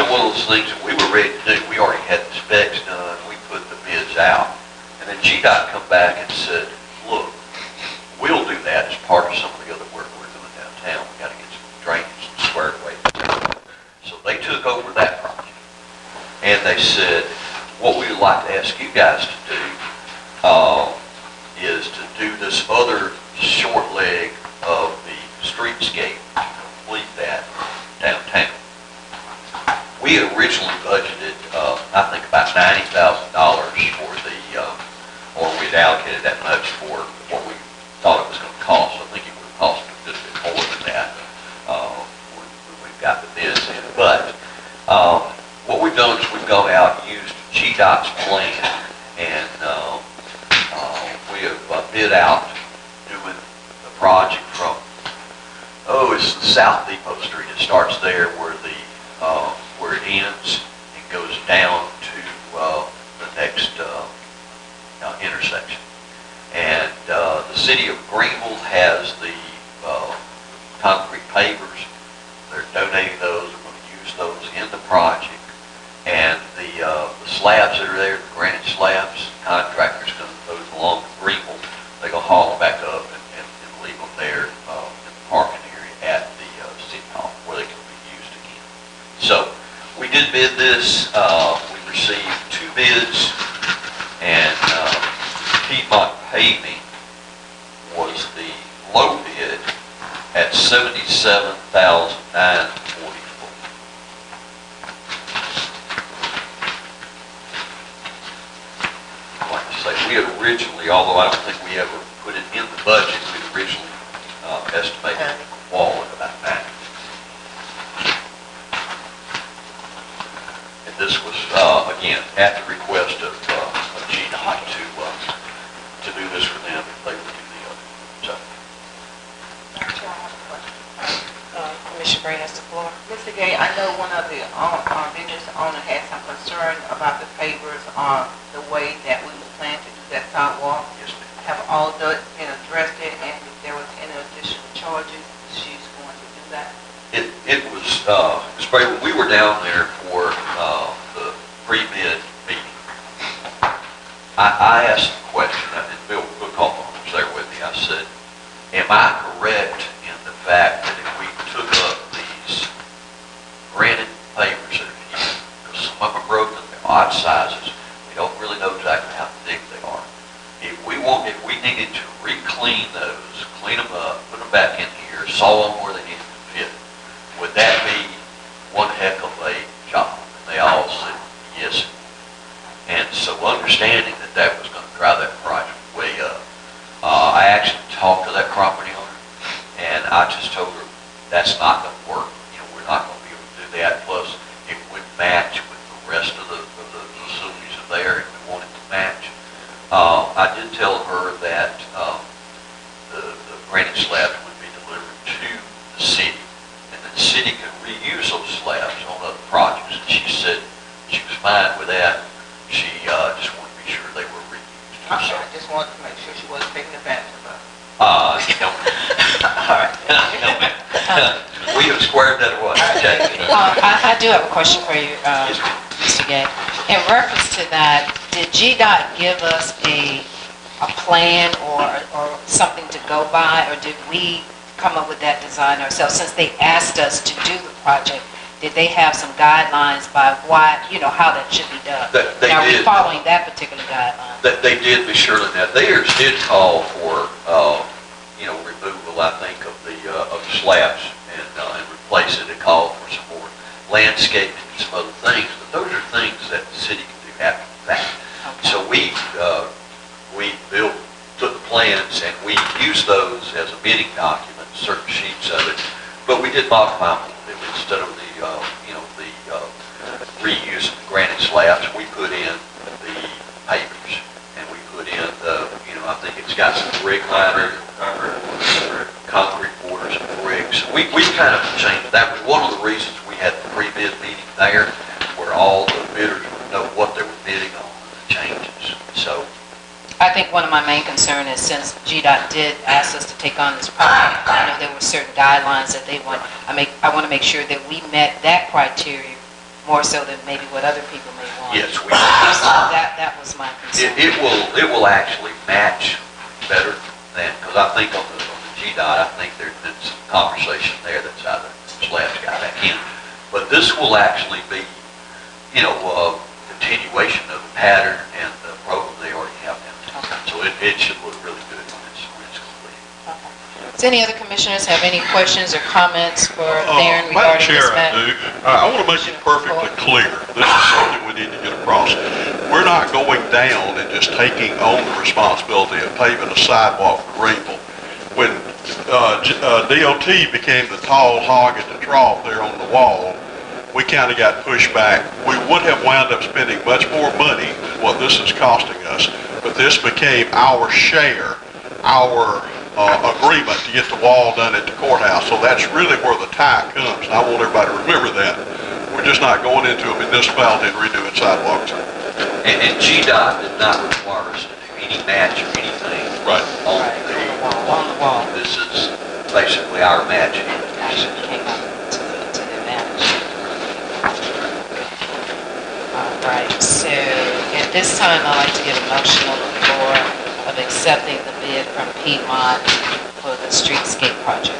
one of those things that we were ready to do. We already had the specs done. We put the bids out, and then GDOT come back and said, look, we'll do that as part of some of the other work we're doing downtown. We got to get some drainage, some squared away. So they took over that project, and they said, what we would like to ask you guys to do is to do this other short leg of the streetscape to complete that downtown. We had originally budgeted, I think about $90,000 for the, or we had allocated that much for what we thought it was going to cost. I think it would have cost a good bit more than that when we've got the bids in. But what we've done is we've gone out and used GDOT's plan, and we have bid out doing the project from, it's the South Depot Street. It starts there where where it ends and goes down to the next intersection. And the city of Greenville has the concrete pavers. They're donating those. We're going to use those in the project. And the slabs that are there, the granite slabs, contractors going to those along to Greenville. They're going to haul them back up and leave them there in the parking area at the city hall where they can be used again. So we did bid this. We received 2 bids, and Piedmont Paving was the low bid at $77,944. Like I say, we had originally, although I don't think we ever put it in the budget, we had originally estimated the wall at about 90. this was, again, at the request of GDOT to do this for them if they would do the other. So, Commissioner Bray has the floor. Mr. Gay, I know one of the business owner had some concern about the pavers on the way that we was planning to do that sidewalk. yes, ma'am. Have all those been addressed it, and if there was any additional charges, she's going to do that? It was, especially when we were down there for the pre-bid meeting, I asked the question, and Bill Coughlin was there with me, I said, am I correct in the fact that if we took up these granite pavers that are here, because some of them are broken, they're odd sizes, we don't really know exactly how thick they are. If we needed to re-clean those, clean them up, put them back in here, saw them where they needed to fit, would that be one heck of a job? And they all said, yes. And so understanding that that was going to drive that price way up, I actually talked to that property owner, and I just told her, that's not going to work. You know, we're not going to be able to do that. Plus, it wouldn't match with the rest of the facilities that are there if we wanted to match. I did tell her that the granite slabs would be delivered to the city, and the city could reuse those slabs on other projects. And she said she was fine with that. She just wanted to be sure they were reused. Okay, I just wanted to make sure she wasn't taking advantage of us. No. All right. No, ma'am. We have squared that away. Okay. I do have a question for you, Yes, ma'am. Mr. Gay. In reference to that, did GDOT give us a plan or something to go by, or did we come up with that design ourselves? Since they asked us to do the project, did they have some guidelines by why, how that should be done? They Now, are we did. following that particular guideline? That they did be sure of that. Theirs did call for, removal, I think, of the slabs and replace it. It called for some more landscaping and some other things. But those are things that the city can do after the fact. Okay. So we took the plans and we used those as a bidding document, certain sheets of it. But we did modify them a little bit. Instead of the reuse of the granite slabs, we put in the pavers, and we put in the, I think it's got some brick liner, concrete borders and bricks. We kind of changed, that was one of the reasons we had the pre-bid meeting there, where all the bidders would know what they were bidding on, the changes. So, I think one of my main concern is since GDOT did ask us to take on this project, I know there were certain guidelines that they want. I want to make sure that we met that criteria more so than maybe what other people may want. yes, we. So that was my concern. It will actually match better than, because I think on the GDOT, I think there's been some conversation there that's either slabs got back in. But this will actually be, a continuation of the pattern and the program they already have downtown. Okay. So it should look really good when it's complete. Does any other commissioners have any questions or comments for Darren Madam regarding Chair, this I matter? do. I want to make it perfectly clear. This is something we need to get across. We're not going down and just taking on the responsibility of paving a sidewalk for Greenville. When DOT became the tall hog at the trough there on the wall, we kind of got pushed back. We would have wound up spending much more money than what this is costing us, but this became our share, our agreement to get the wall done at the courthouse. So that's really where the tie comes, and I want everybody to remember that. We're just not going into a municipality and redoing sidewalks. And GDOT did not require us to do any match or anything. Right. On On the wall. This is basically our match. Actually came up to the advantage. All right, so at this time, I'd like to get a motion on the floor of accepting the bid from Piedmont for the streetscape project.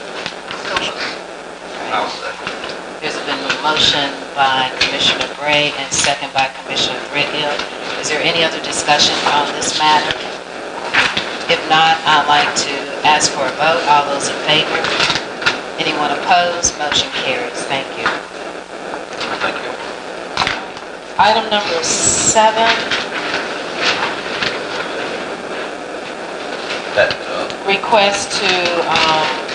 I'll second. There's been a motion by Commissioner Bray and second by Commissioner Brithill. Is there any other discussion on this matter? If not, I'd like to ask for a vote. All those in favor? Anyone opposed? Motion carries. Thank you. Thank you. Item number 7, That, request to,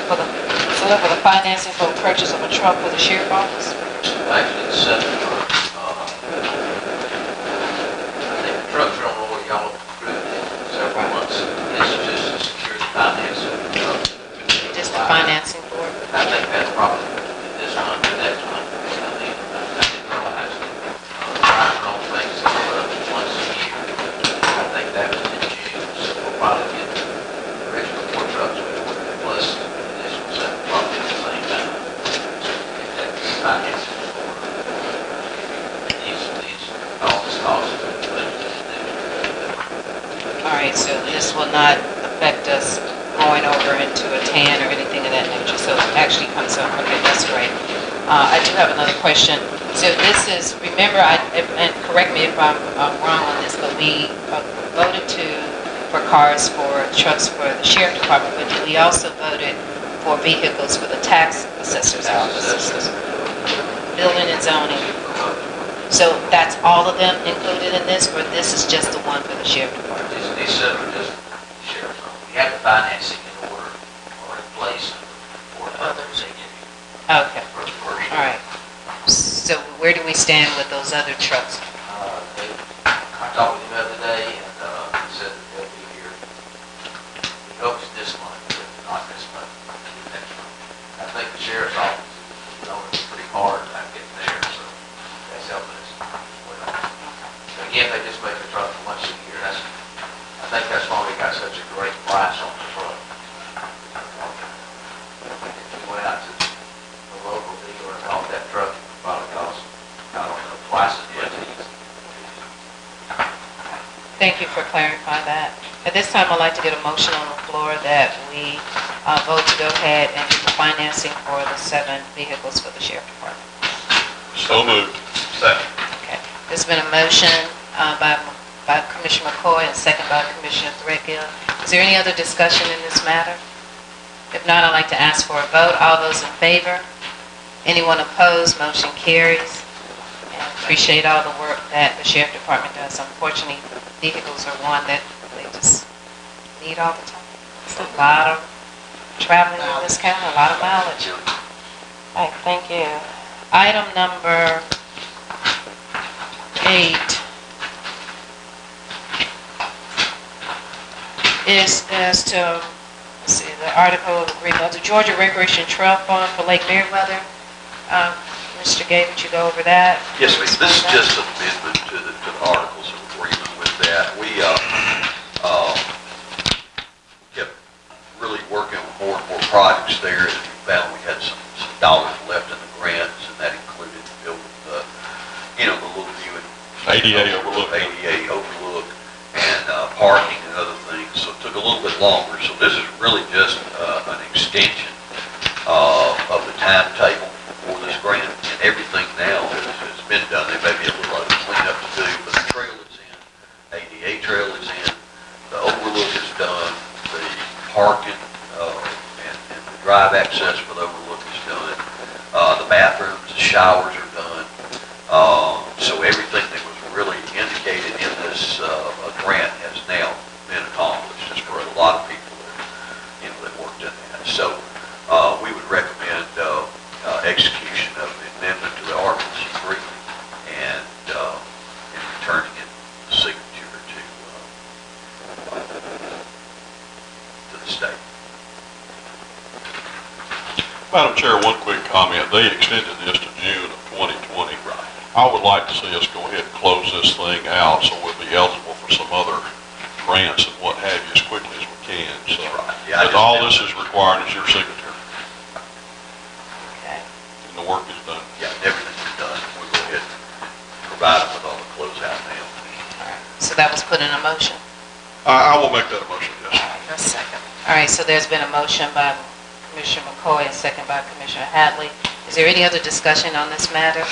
for the financing for purchase of a truck for the sheriff office. actually, it's set for right, so this will not affect us going over into a tan or anything of that nature, so it actually comes up, okay, that's great. I do have another question. So this is, remember, and correct me if I'm wrong on this, but we voted for cars for trucks for the sheriff department, but we also voted for vehicles for the tax assessor's office, building and zoning. So that's all of them included in this, or this is just the one for the sheriff department? These seven are just sheriff's office. We have the financing in order or in place for others. Okay, all right. So where do we stand with those other trucks? I talked with him the other day, and he said that they'll be here. He hopes this month, but not this month, next month. I think the sheriff's office is going pretty hard about getting there, so that's helping us as well. So again, they just make the truck once a year. I think that's why we got such a great price on the truck. We went out to the local dealer and bought that truck. Probably cost, I don't know, twice as much as it. Thank you for clarifying that. At this time, I'd like to get a motion on the floor that we vote to go ahead and do the financing for the 7 vehicles for the sheriff department. So moved. Second. Okay. There's been a motion by Commissioner McCoy and second by Commissioner Threadgill. Is there any other discussion in this matter? If not, I'd like to ask for a vote. All those in favor? Anyone opposed? Motion carries. And appreciate all the work that the sheriff department does. Unfortunately, vehicles are one that they just need all the time. It's a lot of traveling in this county, a lot of mileage. All right, thank you. Item number 8 is as to, let's see, the article of agreement of the Georgia Recreation Trail Fund for Lake Meriwether. Mr. Gay, would you go over that? Yes, ma'am. This is just an amendment to the articles of agreement with that. We kept really working on more and more projects there, and we found we had some dollars left in the grants, and that included building the little view and ADA overlook. ADA overlook, and parking and other things. So it took a little bit longer. So this is really just an extension of the timetable for this grant, and everything now has been done. There may be a little other cleanup to do, but the trail is in, ADA trail is in, the overlook is done, the parking and the drive access for the overlook is done, the bathrooms, the showers are done. So everything that was really indicated in this grant has now been accomplished. Just for a lot of people that worked in that. So we would recommend execution of the amendment to the articles of agreement and returning it the signature to the state. Madam Chair, one quick comment. They extended this to June of 2020. I would like to see us go ahead and close this thing out so we'll be eligible for some other grants and what have you as quickly as we can. So, Yeah, that's all this is required is your signature. Okay. And the work is done. Yeah, everything's been done. We'll go ahead and provide them with all the closeout now. All right. So that was put in a motion. I will make that a motion, yes. A second. All right, so there's been a motion by Commissioner McCoy and second by Commissioner Hadley. Is there any other discussion on this matter?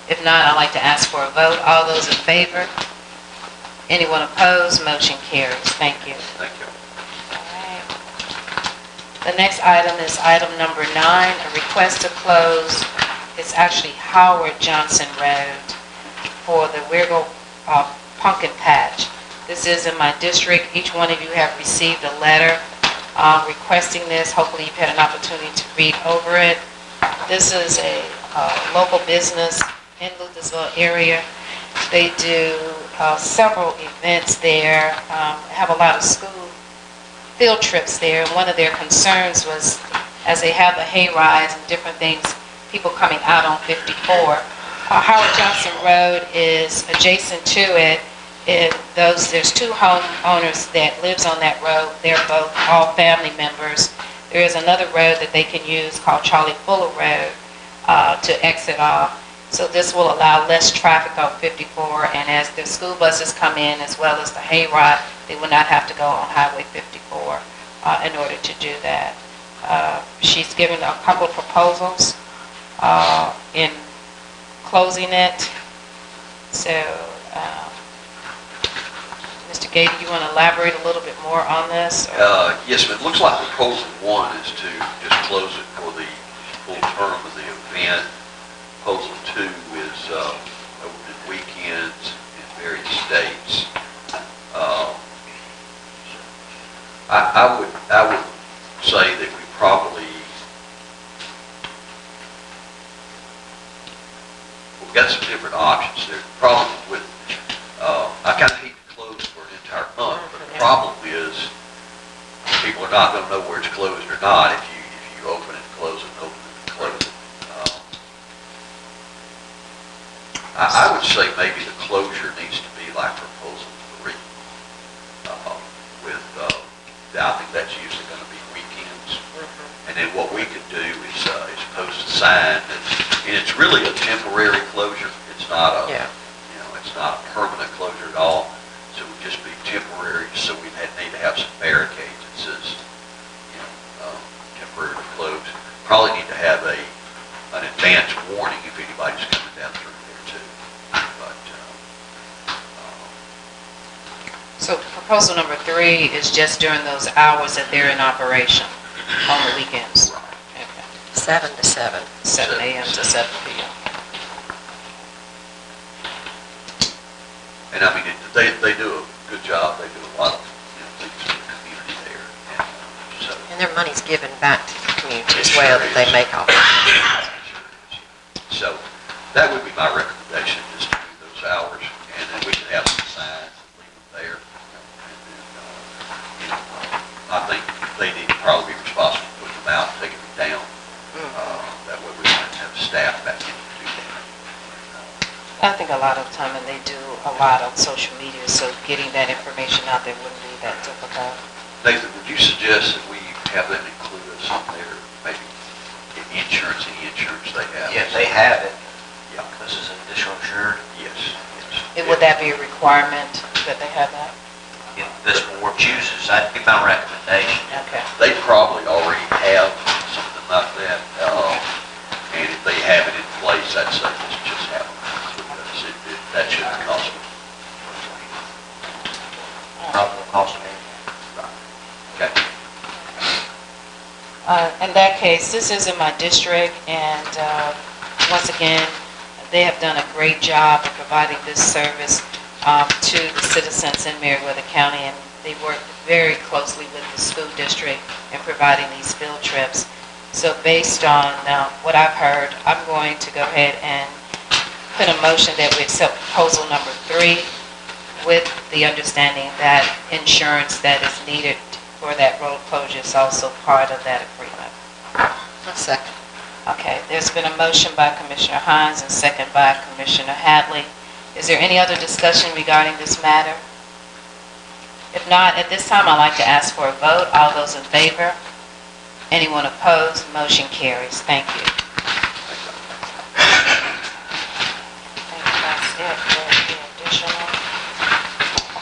If not, I'd like to ask for a vote. All those in favor? Anyone opposed? Motion carries. Thank you. Thank you. All right. The next item is item number 9, a request to close, it's actually Howard Johnson Road for the Wiggle Pumpkin Patch. This is in my district. Each one of you have received a letter requesting this. Hopefully you've had an opportunity to read over it. This is a local business in Luthersville area. They do several events there, have a lot of school field trips there. And one of their concerns was, as they have the hay rides and different things, people coming out on 54. Howard Johnson Road is adjacent to it. There's 2 homeowners that lives on that road. They're both all family members. There is another road that they can use called Charlie Fuller Road to exit off. So this will allow less traffic on 54, and as the school buses come in, as well as the hayride, they will not have to go on Highway 54 in order to do that. She's given a couple of proposals in closing it. So, Mr. Gady, you want to elaborate a little bit more on this? Yes, ma'am. It looks like proposal one is to just close it for the full term of the event. Proposal two is open weekends in various states. I would say that we probably, we've got some different options there. The problem with, I kind of hate to close for an entire month, but the problem is people are not going to know where it's closed or not if you open it, close it, open it, close it. I would say maybe the closure needs to be like proposal 3. I think that's usually going to be weekends. And then what we could do is post a sign, and it's really a temporary closure. It's not a, it's not a permanent closure at all. So it would just be temporary. So we need to have some barricades that says, temporarily closed. Probably need to have an advance warning if anybody's coming down through there too. But So proposal number 3 is just during those hours that they're in operation on the weekends. Okay. 7 to 7. 7 a.m. to 7 p.m. And I mean, they do a good job. They do a lot of things for the community there. And so. And their money's given back to the community as well that they make off of it. So that would be my recommendation, just to do those hours, and then we can have some signs and leave them there. And then, I think they need to probably be responsible for putting them out and taking them down. That way we don't have staff back in to do that. I think a lot of time, and they do a lot on social media, so getting that information out there wouldn't be that difficult. Nathan, would you suggest that we have them include us on their, maybe, insurance, any insurance they have? Yes, they have it. Yeah. This is an additional insured. Yes, yes. And would that be a requirement that they have that? If this board chooses, that'd be my recommendation. Okay. They probably already have something like that, and if they have it in place, I'd say let's just have them include us. That shouldn't cost them. Probably will cost me. Okay. In that case, this is in my district, and once again, they have done a great job of providing this service to the citizens in Meriwether County, and they work very closely with the school district in providing these field trips. So based on what I've heard, I'm going to go ahead and put a motion that we accept proposal number 3 with the understanding that insurance that is needed for that road closure is also part of that agreement. A second. Okay, there's been a motion by Commissioner Hines and second by Commissioner Hadley. Is there any other discussion regarding this matter? If not, at this time, I'd like to ask for a vote. All those in favor? Anyone opposed? Motion carries. Thank you. I think that's it for the additional.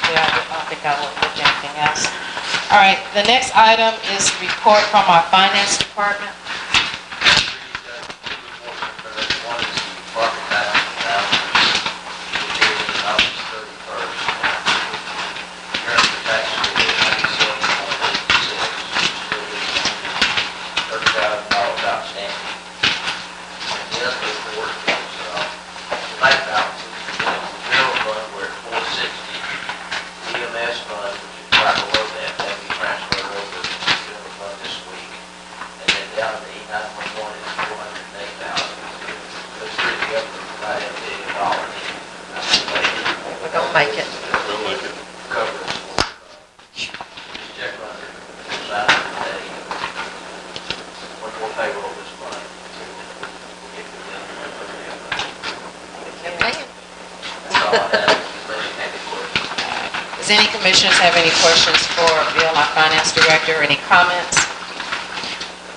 Okay, I don't think I will look at anything else. All right, the next item is report from our finance department. One is the department tax balance, which is August 31st. Current tax rate is 97.86, $30,000 outstanding. And the other report is bank balances. The general fund, we're at 460. EMS fund, which is right below that, that we transferred over to the general fund this week. And then down to the E911 is 408,000. Those three together provide $1 billion. We're going to make it. We'll make it. Cover us for, just check under, sign it today. One more payroll this month. We'll get the bill. Okay. That's all I have. Unless you have any questions. Does any commissioners have any questions for Bill, our finance director, any comments?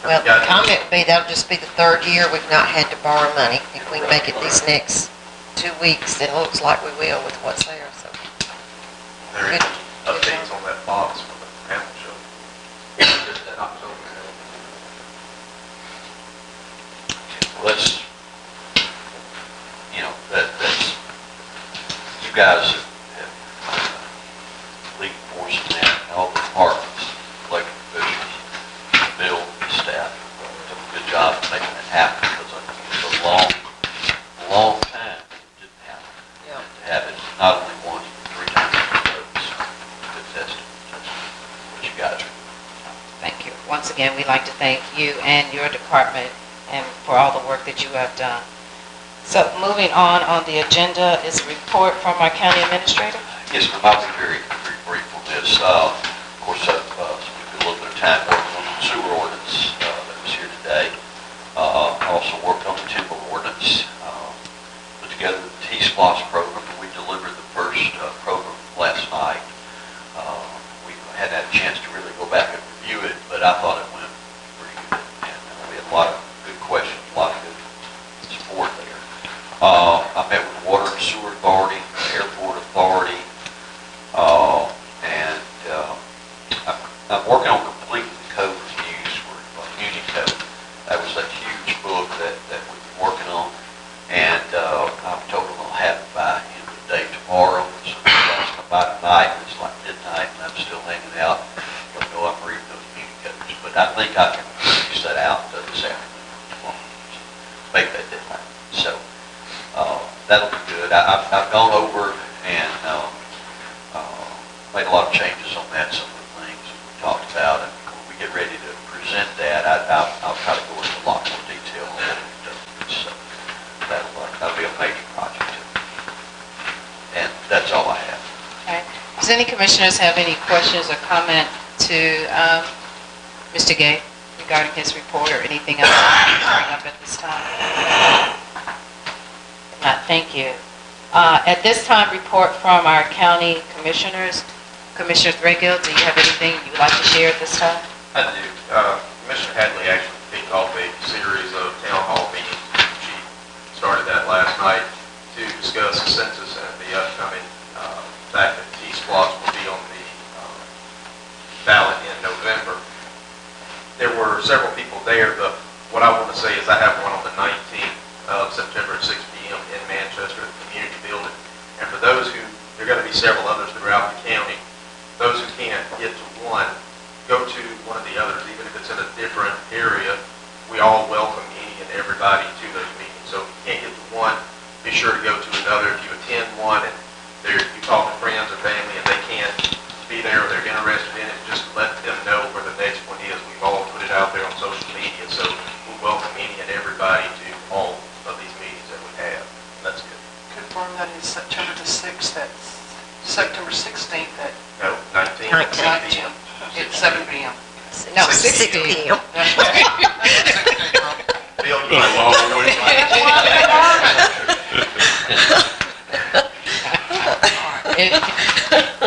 Well, the comment would be, that'll just be the third year we've not had to borrow money. If we make it these next 2 weeks, it looks like we will with what's there, so. There Good. is updates on that box for the panel show. Just in October. Let's, that's, you guys have lead force in that, and all the departments, elected officials, Bill, staff, did a good job of making it happen, because I think it's a long time it didn't happen. Yeah. To have it not only once, but 3 times in rows, good testing, that's what you guys are. Thank you. Once again, we'd like to thank you and your department and for all the work that you have done. So moving on the agenda is a report from our county administrator. Yes, ma'am, I'll be very, very brief on this. Of course, I've spent a little bit of time working on the sewer ordinance that was here today. Also worked on the timber ordinance, put together the T-SPLOS program. We delivered the first program last night. We hadn't had a chance to really go back and review it, but I thought it went pretty good. And we had a lot of good questions, a lot of good support there. I met with the Water and Sewer Authority, the Airport Authority, and I'm working on completing the code reviews for Community Code. That was a huge book that we've been working on, and I'm told I'm going to have it by the end of the day tomorrow. So it's by tonight, and it's like midnight, and I'm still hanging out. I know I'm reading those community codes, but I think I can finish that out this afternoon tomorrow. So make that deadline. So that'll be good. I've gone over and made a lot of changes on that, some of the things that we talked about, and when we get ready to present that, I'll try to go into a lot more detail on what we've done. So that'll be a major project. And that's all I have. Okay. Does any commissioners have any questions or comment to Mr. Gay regarding his report or anything else to bring up at this time? If not, thank you. At this time, report from our county commissioners. Commissioner Threadgill, do you have anything you would like to share at this time? I do. Commissioner Hadley actually kicked off a series of town hall meetings. She started that last night to discuss the census and the upcoming fact that T-SPLOS will be on the ballot in November. There were several people there, but what I want to say is I have one on the 19th of September at 6 p.m. in Manchester at the community building. And for those who, there are going to be several others throughout the county. Those who can't get to one, go to one of the others, even if it's in a different area. We all welcome any and everybody to those meetings. So if you can't get to one, be sure to go to another. If you attend one and you talk to friends or family and they can't be there or they're interested in it, just let them know where the next one is. We've all put it out there on social media, so we welcome any and everybody to all of these meetings that we have. That's good. Confirm that is September the 6th, that's September 16th at No, 19th. 19. It's 7 p.m. No, 6 6 p.m. Bill, Been a long way.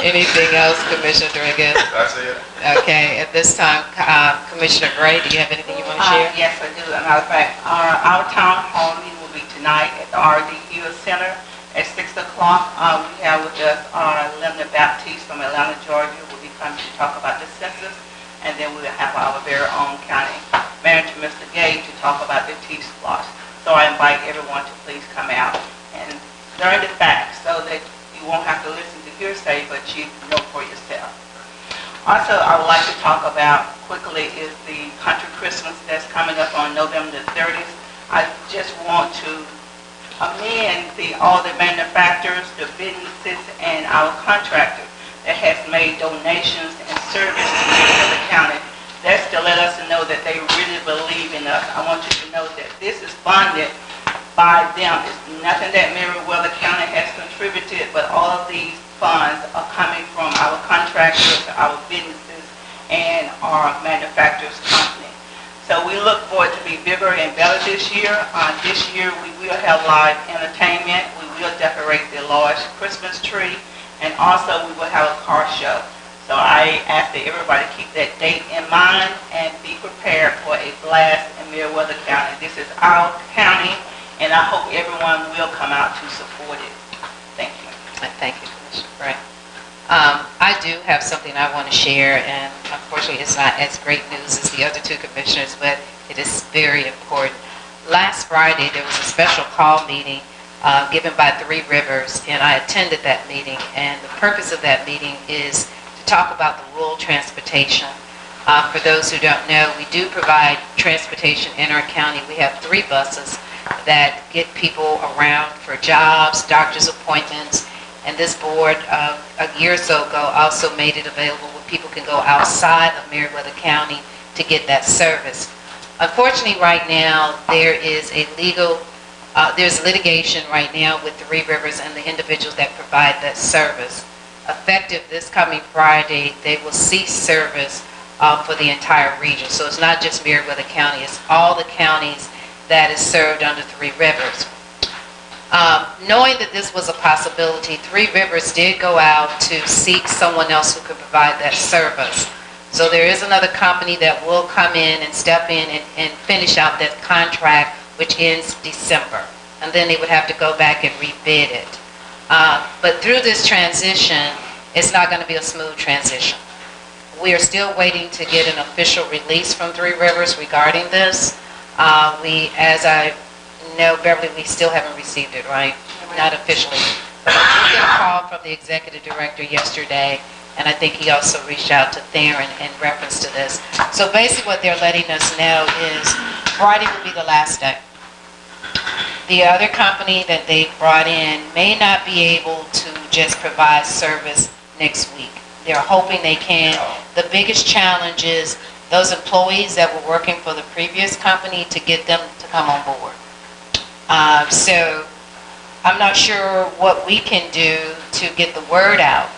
Anything else, Commissioner Threadgill? That's it. Okay, at this time, Commissioner Gray, do you have anything you want to share? Yes, I do. As a matter of fact, our town hall meeting will be tonight at the R.D. Hughes Center at 6 o'clock. We have with us Linda Baptiste from Atlanta, Georgia, will be coming to talk about the census. And then we'll have our very own county manager, Mr. Gay, to talk about the T-SPLOS. So I invite everyone to please come out and learn the facts so that you won't have to listen to hearsay, but you know for yourself. Also, I would like to talk about quickly is the country Christmas that's coming up on November the 30th. I just want to amend all the manufacturers, the businesses, and our contractors that has made donations and service to the county. That's to let us know that they really believe in us. I want you to know that this is funded by them. It's nothing that Meriwether County has contributed, but all of these funds are coming from our contractors, our businesses, and our manufacturers company. So we look forward to be bigger and better this year. This year we will have live entertainment. We will decorate the large Christmas tree. And also we will have a car show. So I ask that everybody keep that date in mind and be prepared for a blast in Meriwether County. This is our county, and I hope everyone will come out to support it. Thank you. Thank you, Commissioner Gray. I do have something I want to share, and unfortunately, it's not as great news as the other two commissioners, but it is very important. Last Friday, there was a special call meeting given by Three Rivers, and I attended that meeting, and the purpose of that meeting is to talk about the rural transportation. For those who don't know, we do provide transportation in our county. We have 3 buses that get people around for jobs, doctor's appointments, and this board a year or so ago also made it available where people can go outside of Meriwether County to get that service. Unfortunately, right now, there is there's litigation right now with Three Rivers and the individuals that provide that service. Effective this coming Friday, they will cease service for the entire region. So it's not just Meriwether County, it's all the counties that is served under Three Rivers. Knowing that this was a possibility, Three Rivers did go out to seek someone else who could provide that service. So there is another company that will come in and step in and finish out that contract, which ends December. And then they would have to go back and rebid it. But through this transition, it's not going to be a smooth transition. We are still waiting to get an official release from Three Rivers regarding this. As I know, Beverly, we still haven't received it, right? Not officially. But I did get a call from the executive director yesterday, and I think he also reached out to Theron in reference to this. So basically what they're letting us know is Friday will be the last day. The other company that they brought in may not be able to just provide service next week. They're hoping they can. The biggest challenge is those employees that were working for the previous company to get them to come on board. So I'm not sure what we can do to get the word out.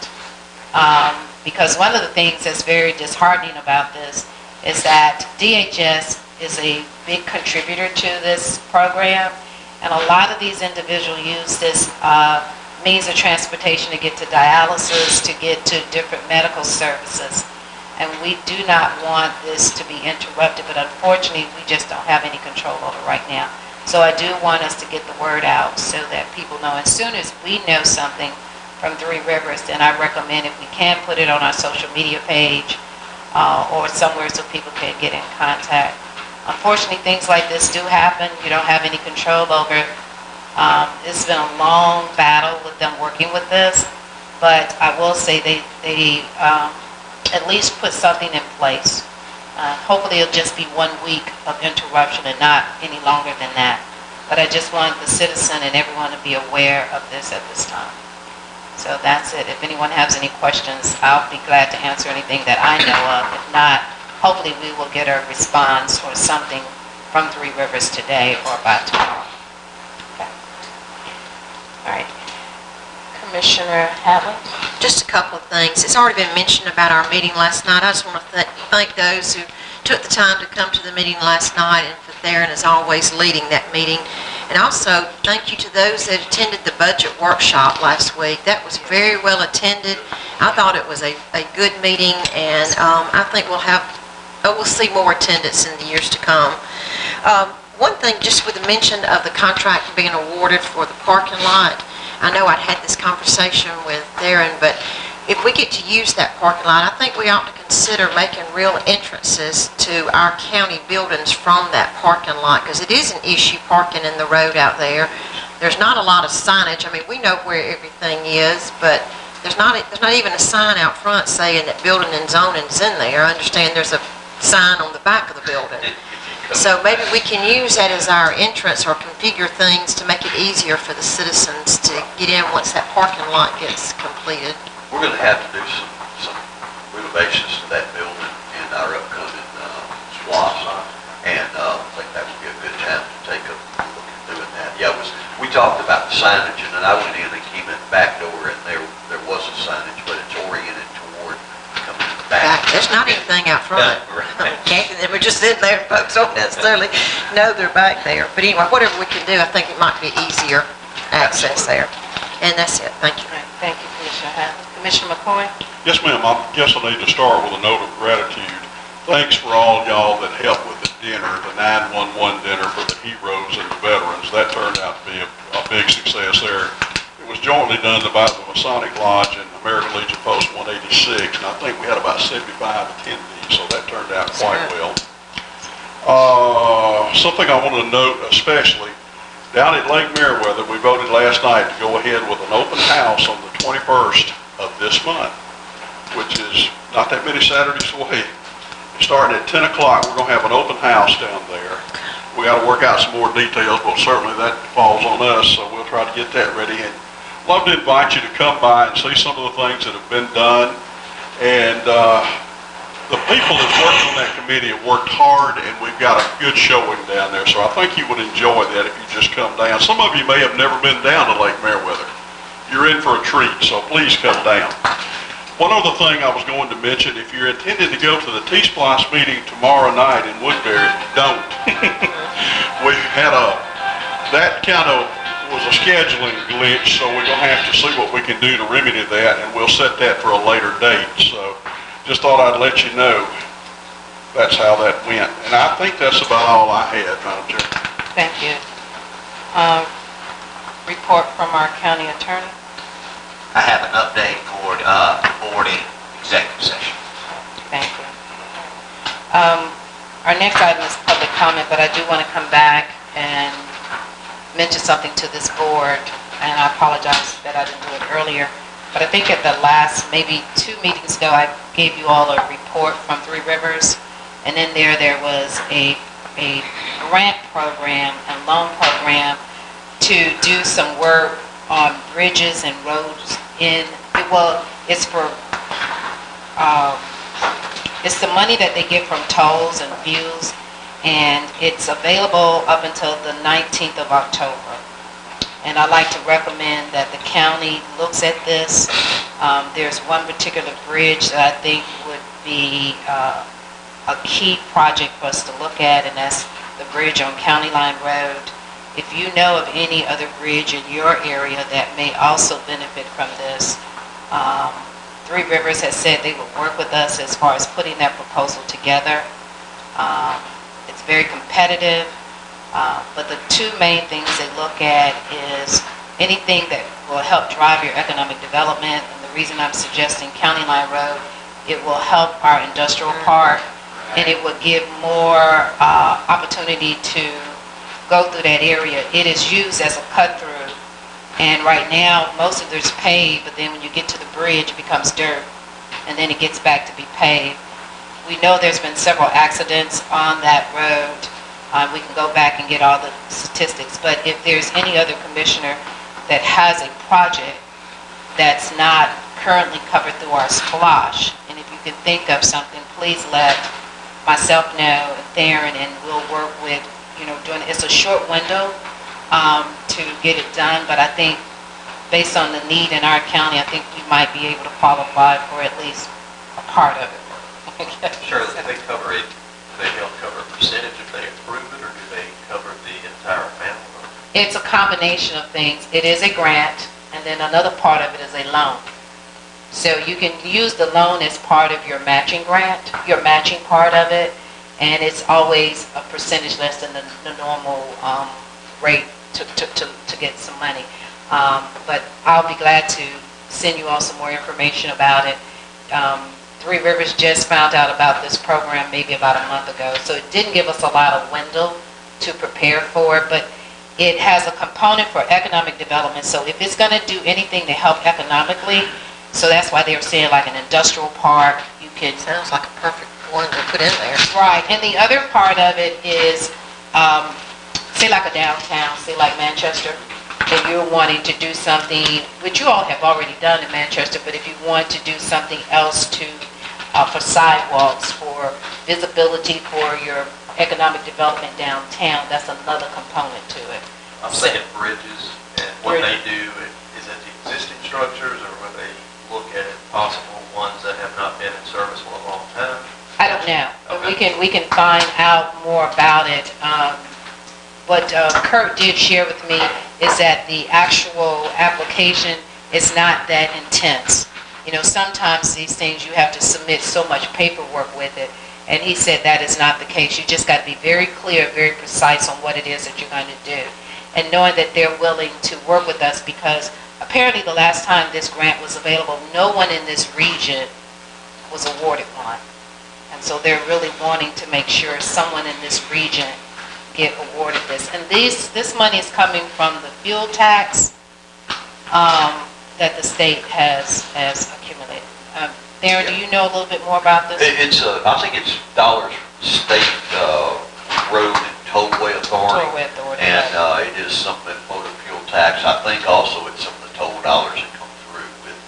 Because one of the things that's very disheartening about this is that DHS is a big contributor to this program, and a lot of these individuals use this means of transportation to get to dialysis, to get to different medical services. And we do not want this to be interrupted, but unfortunately, we just don't have any control over it right now. So I do want us to get the word out so that people know. As soon as we know something from Three Rivers, then I recommend if we can put it on our social media page or somewhere so people can get in contact. Unfortunately, things like this do happen. You don't have any control over it. It's been a long battle with them working with this, but I will say they at least put something in place. Hopefully it'll just be 1 week of interruption and not any longer than that. But I just want the citizen and everyone to be aware of this at this time. So that's it. If anyone has any questions, I'll be glad to answer anything that I know of. If not, hopefully we will get a response or something from Three Rivers today or by tomorrow. Okay. All right. Commissioner Hadley? Just a couple of things. It's already been mentioned about our meeting last night. I just want to thank those who took the time to come to the meeting last night, and for Theron as always leading that meeting. And also, thank you to those that attended the budget workshop last week. That was very well attended. I thought it was a good meeting, and I think we'll see more attendance in the years to come. One thing, just with the mention of the contract being awarded for the parking lot, I know I'd had this conversation with Theron, but if we get to use that parking lot, I think we ought to consider making real entrances to our county buildings from that parking lot, because it is an issue parking in the road out there. There's not a lot of signage. I mean, we know where everything is, but there's not even a sign out front saying that building and zoning is in there. I understand there's a sign on the back of the building. So maybe we can use that as our entrance or configure things to make it easier for the citizens to get in once that parking lot gets completed. We're going to have to do some renovations to that building in our upcoming SWAS, and I think that would be a good time to take a look at doing that. Yeah, we talked about the signage, and then I went in and came in the back door, and there was a signage, but it's oriented toward coming back. There's not anything out front. Right. Kathy, they were just sitting there, and folks don't necessarily know they're back there. But anyway, whatever we can do, I think it might be easier access there. And that's it. Thank you. All right. Thank you, Commissioner Hadley. Commissioner McCoy? Yes, ma'am, I guess I need to start with a note of gratitude. Thanks for all y'all that helped with the dinner, the 911 dinner for the heroes and the veterans. That turned out to be a big success there. It was jointly done by the Masonic Lodge and American Legion Post 186, and I think we had about 75 attendees, so that turned out quite well. Something I want to note especially, down at Lake Meriwether, we voted last night to go ahead with an open house on the 21st of this month, which is not that many Saturdays away. Starting at 10 o'clock, we're going to have an open house down there. We got to work out some more details, but certainly that falls on us, so we'll try to get that ready. And love to invite you to come by and see some of the things that have been done. And the people that worked on that committee have worked hard, and we've got a good showing down there. So I think you would enjoy that if you just come down. Some of you may have never been down to Lake Meriwether. You're in for a treat, so please come down. One other thing I was going to mention, if you're intending to go to the T-Splice meeting tomorrow night in Woodbury, don't. We had that kind of was a scheduling glitch, so we're going to have to see what we can do to remedy that, and we'll set that for a later date. So just thought I'd let you know that's how that went. And I think that's about all I had, Madam Chair. Thank you. Report from our county attorney. I have an update for the board in executive session. Thank you. Our next item is public comment, but I do want to come back and mention something to this board, and I apologize that I didn't do it earlier, but I think at the last, maybe 2 meetings ago, I gave you all a report from Three Rivers, and in there was a grant program and loan program to do some work on bridges and roads it's the money that they get from tolls and fuels, and it's available up until the 19th of October. And I'd like to recommend that the county looks at this. There's one particular bridge that I think would be a key project for us to look at, and that's the bridge on County Line Road. If you know of any other bridge in your area that may also benefit from this, Three Rivers has said they will work with us as far as putting that proposal together. It's very competitive, but the two main things they look at is anything that will help drive your economic development, and the reason I'm suggesting County Line Road, it will help our industrial park, and it will give more opportunity to go through that area. It is used as a cut through, and right now most of it's paved, but then when you get to the bridge it becomes dirt, and then it gets back to be paved. We know there's been several accidents on that road. We can go back and get all the statistics, but if there's any other commissioner that has a project that's not currently covered through our splosh, and if you can think of something, please let myself know, and Theron, and we'll work with it's a short window to get it done, but I think based on the need in our county, I think we might be able to qualify for at least a part of it. Sure, do they cover it, do they help cover a percentage if they approve it, or do they cover the entire family? It's a combination of things. It is a grant, and then another part of it is a loan. So you can use the loan as part of your matching grant, your matching part of it, and it's always a percentage less than the normal rate to get some money. But I'll be glad to send you all some more information about it. Three Rivers just found out about this program maybe about a month ago, so it didn't give us a lot of window to prepare for it, but it has a component for economic development. So if it's going to do anything to help economically, so that's why they were saying like an industrial park, you could... Sounds like a perfect one to put in there. Right, and the other part of it is, say like a downtown, say like Manchester, and you're wanting to do something, which you all have already done in Manchester, but if you want to do something else to, for sidewalks, for visibility, for your economic development downtown, that's another component to it. I'm thinking bridges, and what they do, is it the existing structures, or would they look at possible ones that have not been in service for a long time? I don't know, but Okay. we can find out more about it. What Kurt did share with me is that the actual application is not that intense. You know, sometimes these things, you have to submit so much paperwork with it. And he said that is not the case. You just got to be very clear, very precise on what it is that you're going to do. And knowing that they're willing to work with us, because apparently the last time this grant was available, no one in this region was awarded one. And so they're really wanting to make sure someone in this region get awarded this. And this money is coming from the fuel tax that the state has accumulated. Darren, do you know a little bit more about this? I think it's dollars state road and tollway authority. Tollway authority. And it is something motor fuel tax. I think also it's some of the toll dollars that come through with,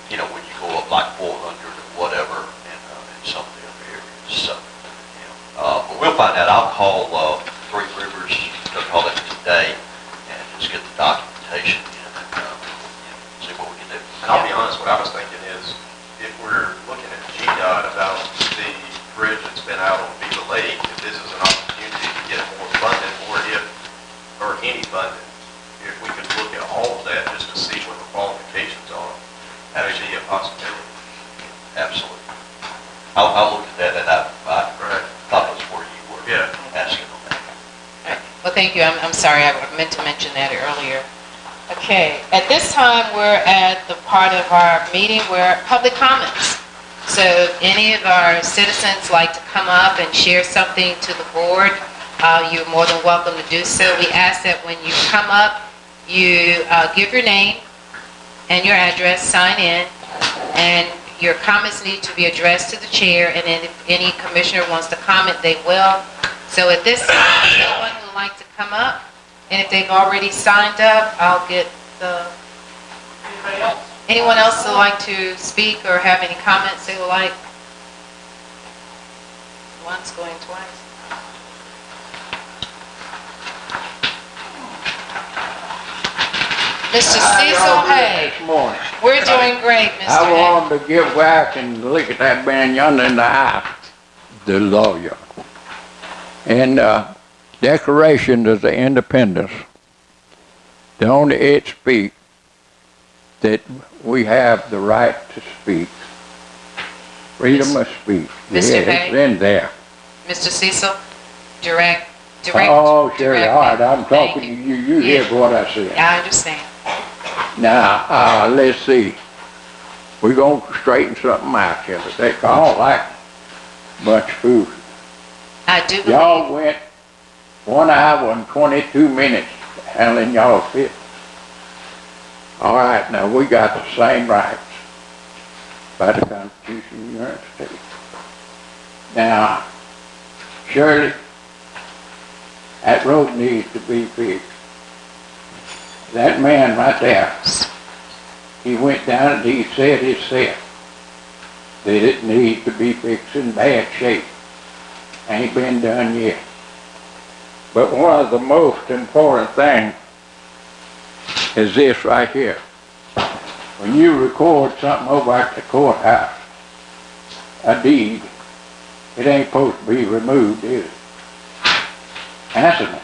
you know, when you go up like 400 or whatever in some of the other areas. So, you know, but we'll find out. I'll call Three Rivers, they'll call it today, and just get the documentation in and you know, see what we can do. And I'll be honest, what I was thinking is, if we're looking at GDOT about the bridge that's been out on Beaver Lake, if this is an opportunity to get more funding, or any funding, if we could look at all of that just to see what the qualifications are, that would be a possibility. Absolutely. I'll look at that, and I thought that's where you were asking on that. Well, thank you. I'm sorry, I meant to mention that earlier. Okay, at this time, we're at the part of our meeting where public comments. So if any of our citizens like to come up and share something to the board, you're more than welcome to do so. We ask that when you come up, you give your name and your address, sign in, and your comments need to be addressed to the chair, and then if any commissioner wants to comment, they will. So at this time, anyone who would like to come up, and if they've already signed up, I'll get the... Anyone else who would like to speak or have any comments they would like? Once, going twice. Mr. Cecil Hay. This morning. We're doing great, Mr. I Hay. wanted to get back and look at that man yonder in the eye, the lawyer. And Declaration of the Independence, don't it speak that we have the right to speak? Freedom of speech. Mr. Yeah, Hay? it's in there. Mr. Cecil, direct. Oh, sure, direct all right, me. I'm Thank talking to you, you hear Yeah. what I said. I understand. Now, let's see. We're gonna straighten something out here, but they call that bunch of fools. I do believe. Y'all went 1 hour and 22 minutes handling y'all business. All right, now we got the same rights by the Constitution of the United States. Now, Shirley, that road needs to be fixed. That man right there, he went down and he said himself that it needs to be fixed in bad shape. Ain't been done yet. But one of the most important things is this right here. When you record something over at the courthouse, a deed, it ain't supposed to be removed, is it? Answer me.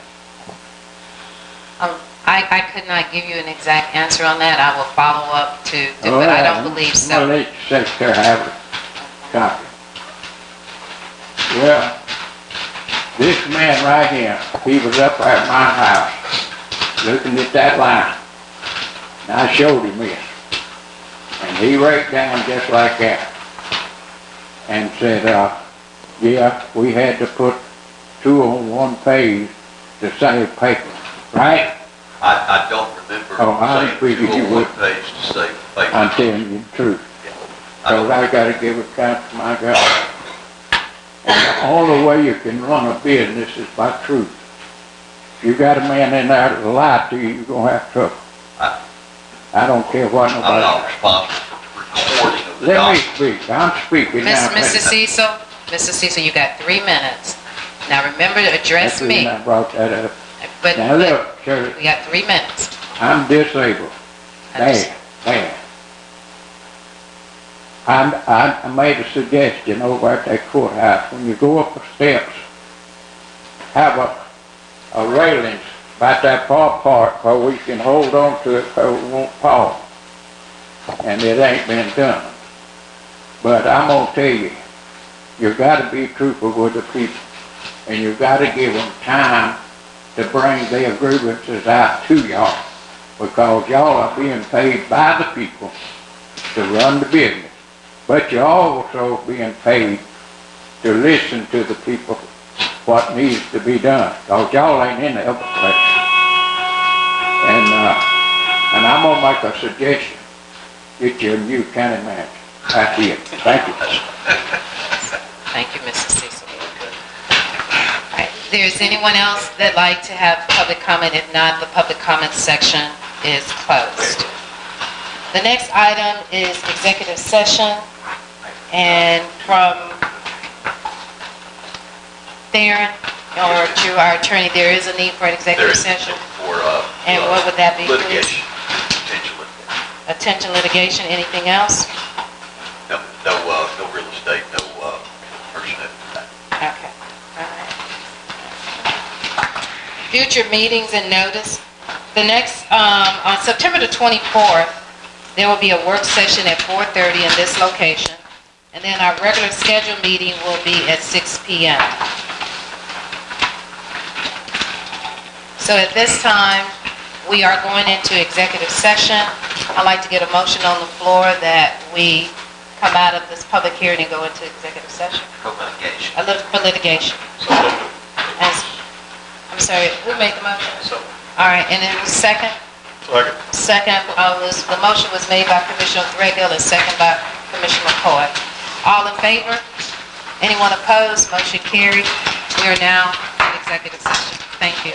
I could not give you an exact answer on that. I will follow up to but I don't believe Well, so. let the secretary have a copy. Well, this man right here, he was up at my house, looking at that line. And I showed him this. And he wrote down just like that. And said, yeah, we had to put 2 on 1 page to save paper, right? I don't remember Oh, I saying figured you 2 on would. 1 page to save paper. I'm telling you the truth. Because I gotta give account to my God. And the only way you can run a business is by truth. If you got a man in there that'll lie to you, you're gonna have trouble. I don't care what I'm not nobody. responsible for recording of the Let me document. speak, I'm speaking now. Mr. Cecil, you got 3 minutes. Now remember to address That's the reason me. I brought that up. But Now look, Shirley, we got 3 minutes. I'm disabled. Bad, bad. I made a suggestion over at that courthouse, when you go up the steps, have a railings about that far part where we can hold on to it so it won't fall. and it ain't been done. But I'm gonna tell you, you've gotta be truthful with the people, and you've gotta give them time to bring their grievances out to y'all, because y'all are being paid by the people to run the business. But you're also being paid to listen to the people, what needs to be done, because y'all ain't in the help place. And I'm gonna make a suggestion, get you a new county manager. That's it. Thank you. Thank you, Mrs. Cecil. All right, if there's anyone else that'd like to have public comment? If not, the public comment section is closed. The next item is executive session, and from Darren, or to our attorney, there is a need for an executive session? For, And what would that be, please? litigation, potential litigation. Attention litigation, anything else? No real estate, no personnel. Okay, all right. Future meetings and notice. The next, on September the 24th, there will be a work session at 4:30 in this location, and then our regular scheduled meeting will be at 6 p.m. So at this time, we are going into executive session. I'd like to get a motion on the floor that we come out of this public hearing and go into executive session. For litigation. For litigation. I'm sorry, who made the motion? So, All right, and it was second? Second, the motion was made by Commissioner Threadgill and second by Commissioner McCoy. All in favor? Anyone opposed? Motion carried. We are now in executive session. Thank you.